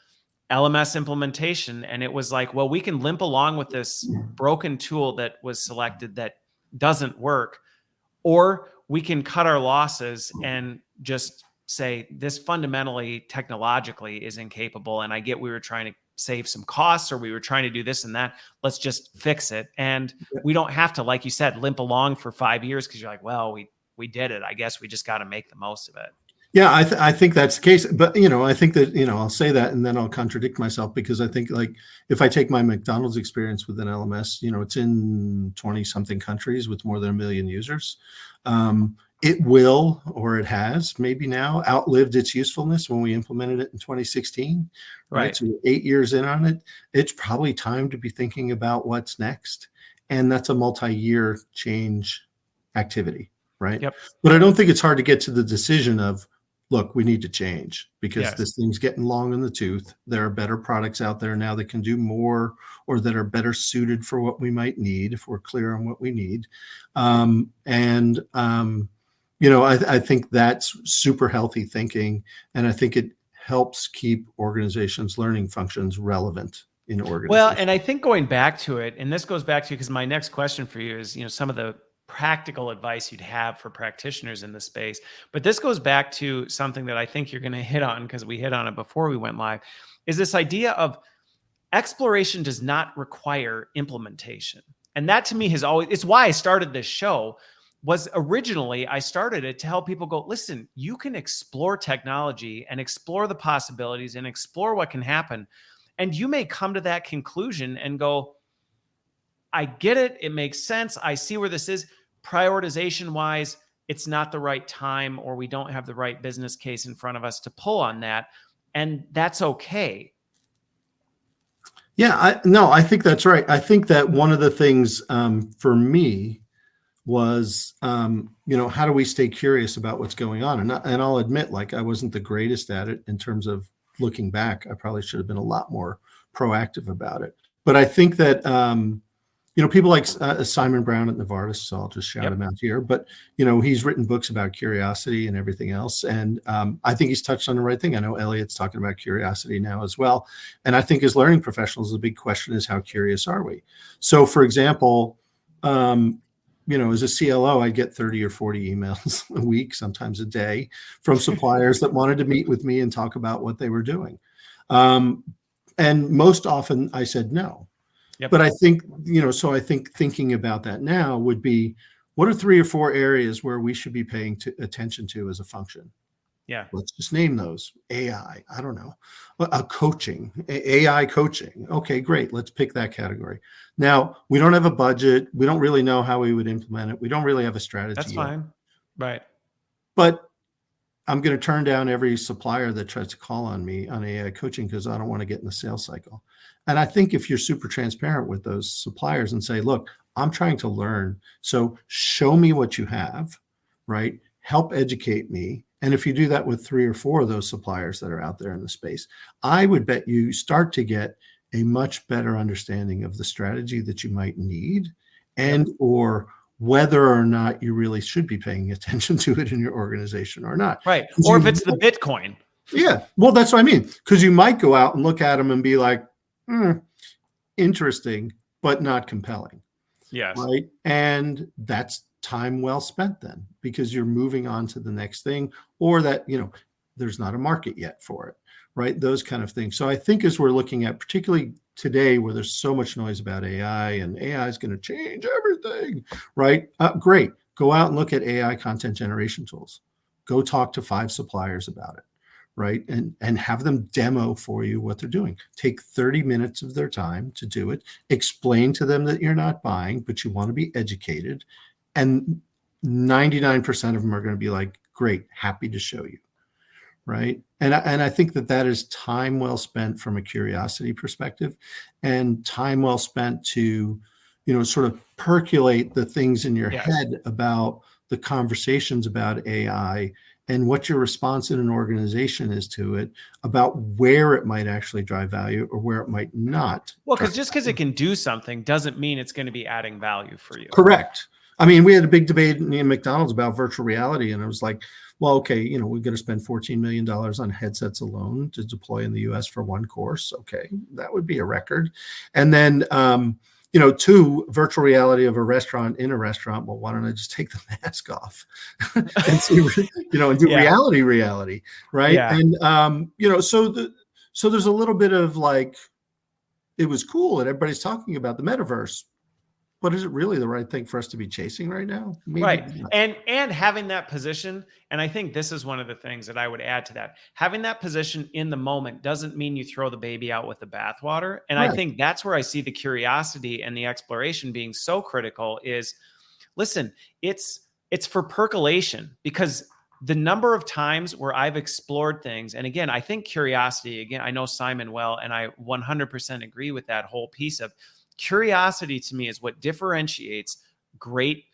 LMS implementation, and it was like, well, we can limp along with this broken tool that was selected that doesn't work, or we can cut our losses and just say this fundamentally technologically is incapable. And I get we were trying to save some costs or we were trying to do this and that. Let's just fix it. And we don't have to, like you said, limp along for 5 years because you're like, well, we did it. I guess we just got to make the most of it. Yeah, I think that's the case. But, I think that, I'll say that and then I'll contradict myself because I think, like, if I take my McDonald's experience with an LMS, it's in 20 something countries with more than 1 million users. It will, or it has maybe now outlived its usefulness when we implemented it in 2016. Right. So 8 years in on it, it's probably time to be thinking about what's next. And that's a multi-year change activity. Right. Yep. But I don't think it's hard to get to the decision of, look, we need to change because this thing's getting long in the tooth. There are better products out there now that can do more or that are better suited for what we might need if we're clear on what we need. I think that's super healthy thinking. And I think it helps keep organizations' learning functions relevant in organizations. Well, and I think going back to it, and this goes back to, because my next question for you is, some of the practical advice you'd have for practitioners in this space. But this goes back to something that I think you're going to hit on, because we hit on it before we went live, is this idea of exploration does not require implementation. And that to me has always, it's why I started this show. Was originally, I started it to help people go, listen, you can explore technology and explore the possibilities and explore what can happen. And you may come to that conclusion and go, I get it. It makes sense. I see where this is. Prioritization wise, it's not the right time, or we don't have the right business case in front of us to pull on that. And that's okay. Yeah, I think that's right. I think that one of the things for me was, how do we stay curious about what's going on? And I'll admit, like, I wasn't the greatest at it in terms of looking back. I probably should have been a lot more proactive about it. But I think that, people like Simon Brown at Novartis, so I'll just shout him out here. But, he's written books about curiosity and everything else. And I think he's touched on the right thing. I know Elliot's talking about curiosity now as well. And I think as learning professionals, the big question is, how curious are we? So, for example, as a CLO, I get 30 or 40 emails a week, sometimes a day, from suppliers that wanted to meet with me and talk about what they were doing. And most often I said no. Yep. But I think, I think thinking about that now would be, what are 3 or 4 areas where we should be paying attention to as a function? Yeah. Let's just name those. AI, I don't know. Coaching, AI coaching. Okay, great. Let's pick that category. Now, we don't have a budget. We don't really know how we would implement it. We don't really have a strategy. That's fine. Right. But I'm going to turn down every supplier that tries to call on me on AI coaching because I don't want to get in the sales cycle. And I think if you're super transparent with those suppliers and say, look, I'm trying to learn, so show me what you have, right? Help educate me. And if you do that with 3 or 4 of those suppliers that are out there in the space, I would bet you start to get a much better understanding of the strategy that you might need, and or whether or not you really should be paying attention to it in your organization or not. Right. Or if it's the Bitcoin. Yeah. Well, that's what I mean. Because you might go out and look at them and be like, interesting, but not compelling. Yes. Right. And that's time well spent then, because you're moving on to the next thing, or that, there's not a market yet for it. Right. Those kind of things. So I think as we're looking at, particularly today, where there's so much noise about AI and AI is going to change everything. Right. Great. Go out and look at AI content generation tools. Go talk to 5 suppliers about it. Right. And have them demo for you what they're doing. Take 30 minutes of their time to do it. Explain to them that you're not buying, but you want to be educated. And 99% of them are going to be like, great, happy to show you. Right. And I think that is time well spent from a curiosity perspective, and time well spent to, sort of percolate the things in your head about the conversations about AI and what your response in an organization is to it, about where it might actually drive value or where it might not. Well, because it can do something doesn't mean it's going to be adding value for you. Correct. I mean, we had a big debate in McDonald's about virtual reality, and it was like, well, okay, we're going to spend $14 million on headsets alone to deploy in the US for one course. Okay, that would be a record. And then, 2, virtual reality of a restaurant in a restaurant. Well, why don't I just take the mask off and see, and do reality, right? Yeah. And so there's a little bit of like, it was cool and everybody's talking about the metaverse, but is it really the right thing for us to be chasing right now? Maybe right. not. And having that position, and I think this is one of the things that I would add to that. Having that position in the moment doesn't mean you throw the baby out with the bathwater. And right. I think that's where I see the curiosity and the exploration being so critical is, listen, it's for percolation, because the number of times where I've explored things, and again, I think curiosity, again, I know Simon well, and I 100% agree with that whole piece of curiosity. To me is what differentiates great,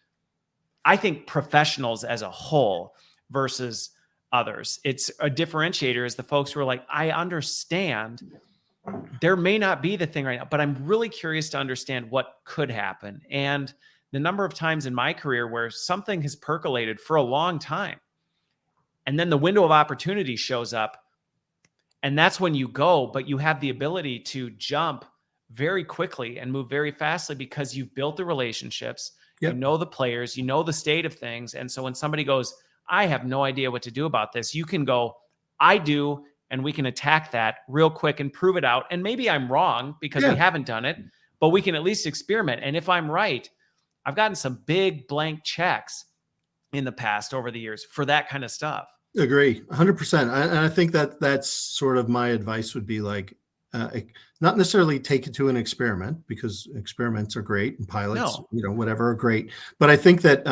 I think, professionals as a whole versus others. It's a differentiator is the folks who are like, I understand there may not be the thing right now, but I'm really curious to understand what could happen. And the number of times in my career where something has percolated for a long time, and then the window of opportunity shows up, and that's when you go, but you have the ability to jump very quickly and move very fastly because you've built the relationships, you know the players, you know the state of things. And so when somebody goes, I have no idea what to do about this, you can go, I do, and we can attack that real quick and prove it out. And maybe I'm wrong because we haven't done it, but we can at least experiment. And if I'm right, I've gotten some big blank checks in the past over the years for that kind of stuff. Agree 100%. And I think that that's sort of my advice would be like, not necessarily take it to an experiment, because experiments are great and pilots, No. whatever are great. But I think that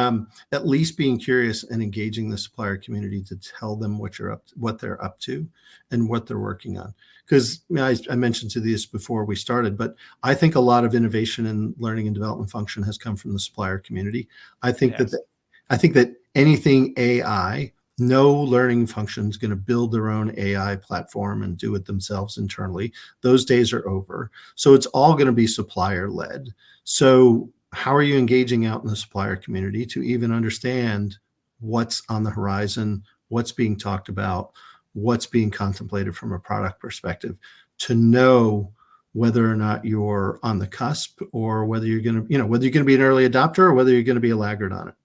at least being curious and engaging the supplier community to tell them what they're up to and what they're working on. Because I mentioned to this before we started, but I think a lot of innovation in learning and development function has come from the supplier community. I think that anything AI, no learning function is going to build their own AI platform and do it themselves internally. Those days are over. So it's all going to be supplier led. So how are you engaging out in the supplier community to even understand what's on the horizon, what's being talked about, what's being contemplated from a product perspective, to know whether or not you're on the cusp, or whether you're going to be an early adopter, or whether you're going to be a laggard on it.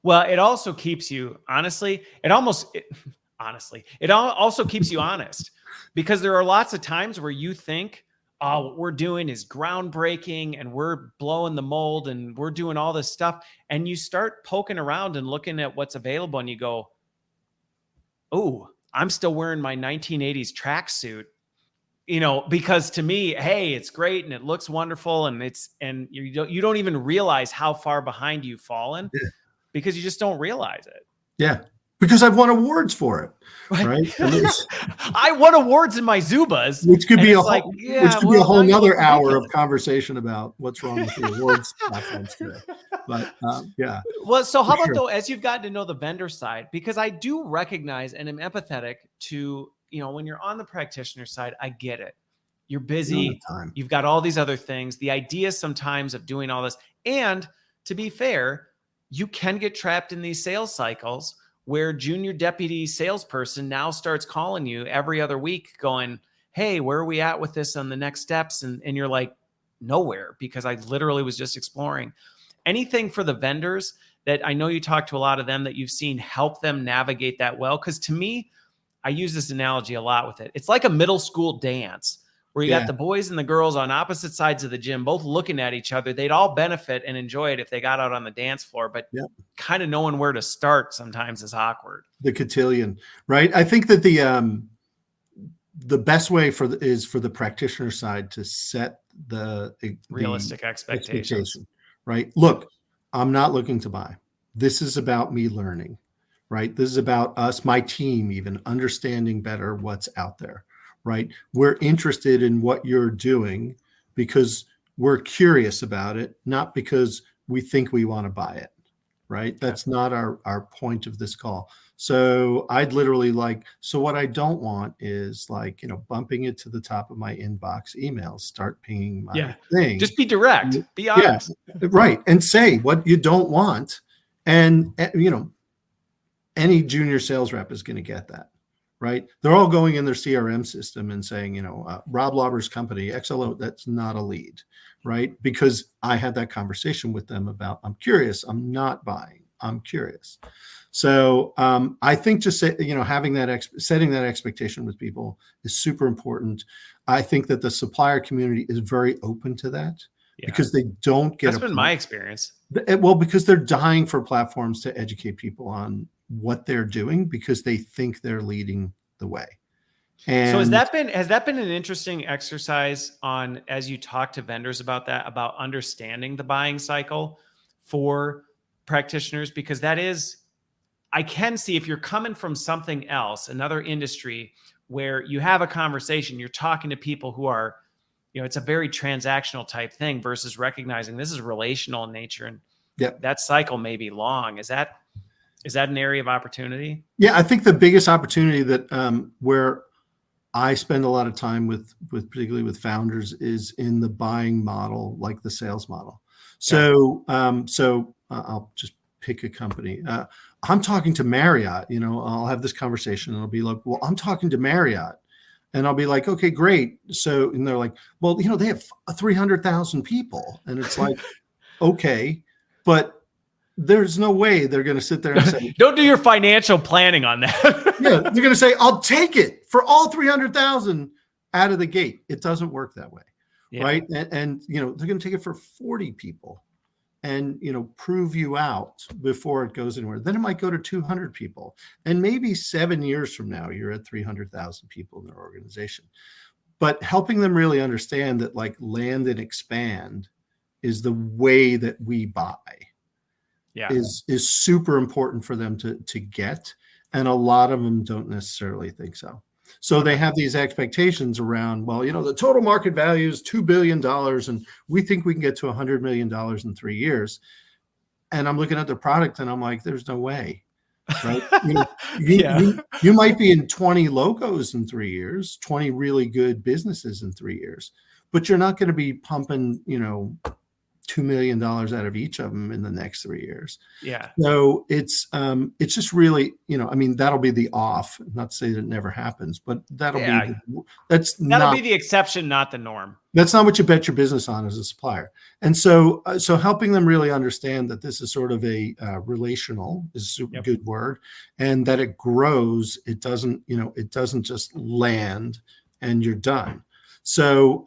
Well, it also keeps you, honestly, it also keeps you honest, because there are lots of times where you think, oh, what we're doing is groundbreaking and we're blowing the mold and we're doing all this stuff. And you start poking around and looking at what's available and you go, oh, I'm still wearing my 1980s tracksuit, because to me, hey, it's great and it looks wonderful, and you don't even realize how far behind you've fallen. Yeah. Because you just don't realize it. Yeah. Because I've won awards for it. Right. I won awards in my Zubas. Which could be a whole nother hour of conversation about what's wrong with the awards platforms today. But yeah. Well, so how about though, as you've gotten to know the vendor side, because I do recognize and am empathetic to, when you're on the practitioner side, I get it. You're busy. You've got all these other things. The idea sometimes of doing all this. And to be fair, you can get trapped in these sales cycles where junior deputy salesperson now starts calling you every other week going, hey, where are we at with this on the next steps? And you're like, nowhere, because I literally was just exploring. Anything for the vendors that I know you talk to a lot of them that you've seen help them navigate that well? Because to me, I use this analogy a lot with it. It's like a middle school dance where you got the boys and the girls on opposite sides of the gym, both looking at each other. They'd all benefit and enjoy it if they got out on the dance floor, but kind of knowing where to start sometimes is awkward. The cotillion, right? I think that the best way is for the practitioner side to set the realistic expectation, right? Look, I'm not looking to buy. This is about me learning, right? This is about us, my team, even understanding better what's out there. Right? We're interested in what you're doing because we're curious about it, not because we think we want to buy it. Right? That's not our point of this call. So I'd literally so what I don't want is bumping it to the top of my inbox emails, start pinging my thing. Just be direct, be honest. Yeah, right. And say what you don't want. And any junior sales rep is going to get that. Right? They're all going in their CRM system and saying, Rob Lauber's company, XLO, that's not a lead, right? Because I had that conversation with them about, I'm curious, I'm not buying, I'm curious. So I think just having setting that expectation with people is super important. I think that the supplier community is very open to that because they don't get. That's been my experience. Well, because they're dying for platforms to educate people on what they're doing because they think they're leading the way. And so has that been an interesting exercise on, as you talk to vendors about that, about understanding the buying cycle for practitioners? Because I can see if you're coming from something else, another industry where you have a conversation, you're talking to people who are, it's a very transactional type thing versus recognizing this is relational in nature. And that cycle may be long. Is that an area of opportunity? Yeah, I think the biggest opportunity that where I spend a lot of time with particularly with founders is in the buying model, like the sales model. So I'll just pick a company. I'm talking to Marriott. I'll have this conversation and I'll be like, well, I'm talking to Marriott. And I'll be like, okay, great. So, and they're like, well, they have 300,000 people. And it's like, okay, but there's no way they're going to sit there and say, don't do your financial planning on that. Yeah, they're going to say, I'll take it for all 300,000 out of the gate. It doesn't work that way. Right. And they're going to take it for 40 people and, prove you out before it goes anywhere. Then it might go to 200 people. And maybe 7 years from now, you're at 300,000 people in their organization. but helping them really understand that like land and expand is the way that we buy is super important for them to get. And a lot of them don't necessarily think so. So they have these expectations around, well, the total market value is $2 billion and we think we can get to $100 million in 3 years. And I'm looking at the product and I'm like, there's no way, right? You might be in 20 logos in 3 years, 20 really good businesses in 3 years, but you're not going to be pumping, $2 million out of each of them in the next 3 years. Yeah. So it's just really, that'll be the off, not to say that it never happens, but that'll be the exception, not the norm. That's not what you bet your business on as a supplier. And so helping them really understand that this is sort of a relational is a super good word, and that it grows. It doesn't just land and you're done. So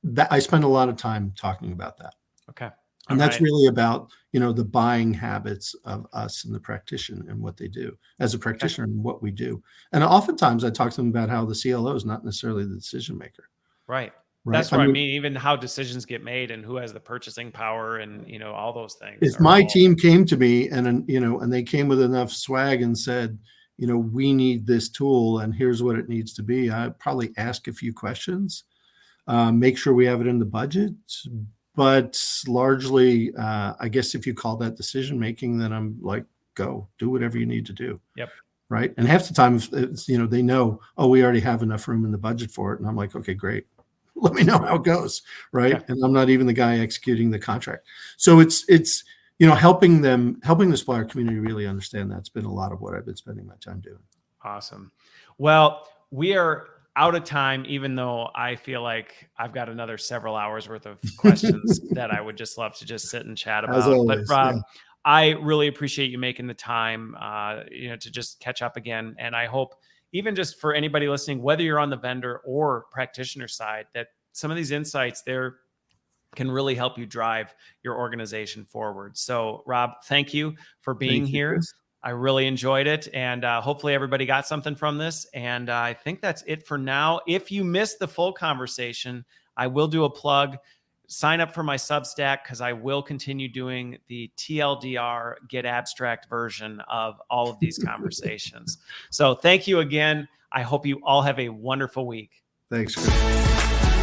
that I spend a lot of time talking about that. Okay. And that's really about, the buying habits of us and the practitioner and what they do as a practitioner and what we do. And oftentimes I talk to them about how the CLO is not necessarily the decision maker. Right. That's what I mean. Even how decisions get made and who has the purchasing power and, all those things. If my team came to me and they came with enough swag and said, we need this tool and here's what it needs to be, I'd probably ask a few questions, make sure we have it in the budget. But largely, I guess if you call that decision making, then I'm like, go do whatever you need to do. Yep. Right. And half the time, it's, they know, oh, we already have enough room in the budget for it. And I'm like, okay, great. Let me know how it goes. Right. Yeah. And I'm not even the guy executing the contract. So it's helping the supplier community really understand that's been a lot of what I've been spending my time doing. Awesome. Well, we are out of time, even though I feel like I've got another several hours worth of questions that I would just love to just sit and chat about. Always, but Rob, I really appreciate you making the time, to just catch up again. And I hope even just for anybody listening, whether you're on the vendor or practitioner side, that some of these insights there can really help you drive your organization forward. So Rob, thank you for being here. Chris. I really enjoyed it. And hopefully everybody got something from this. And I think that's it for now. If you missed the full conversation, I will do a plug. Sign up for my Substack because I will continue doing the TLDR Get Abstract version of all of these conversations. So thank you again. I hope you all have a wonderful week. Thanks, Chris.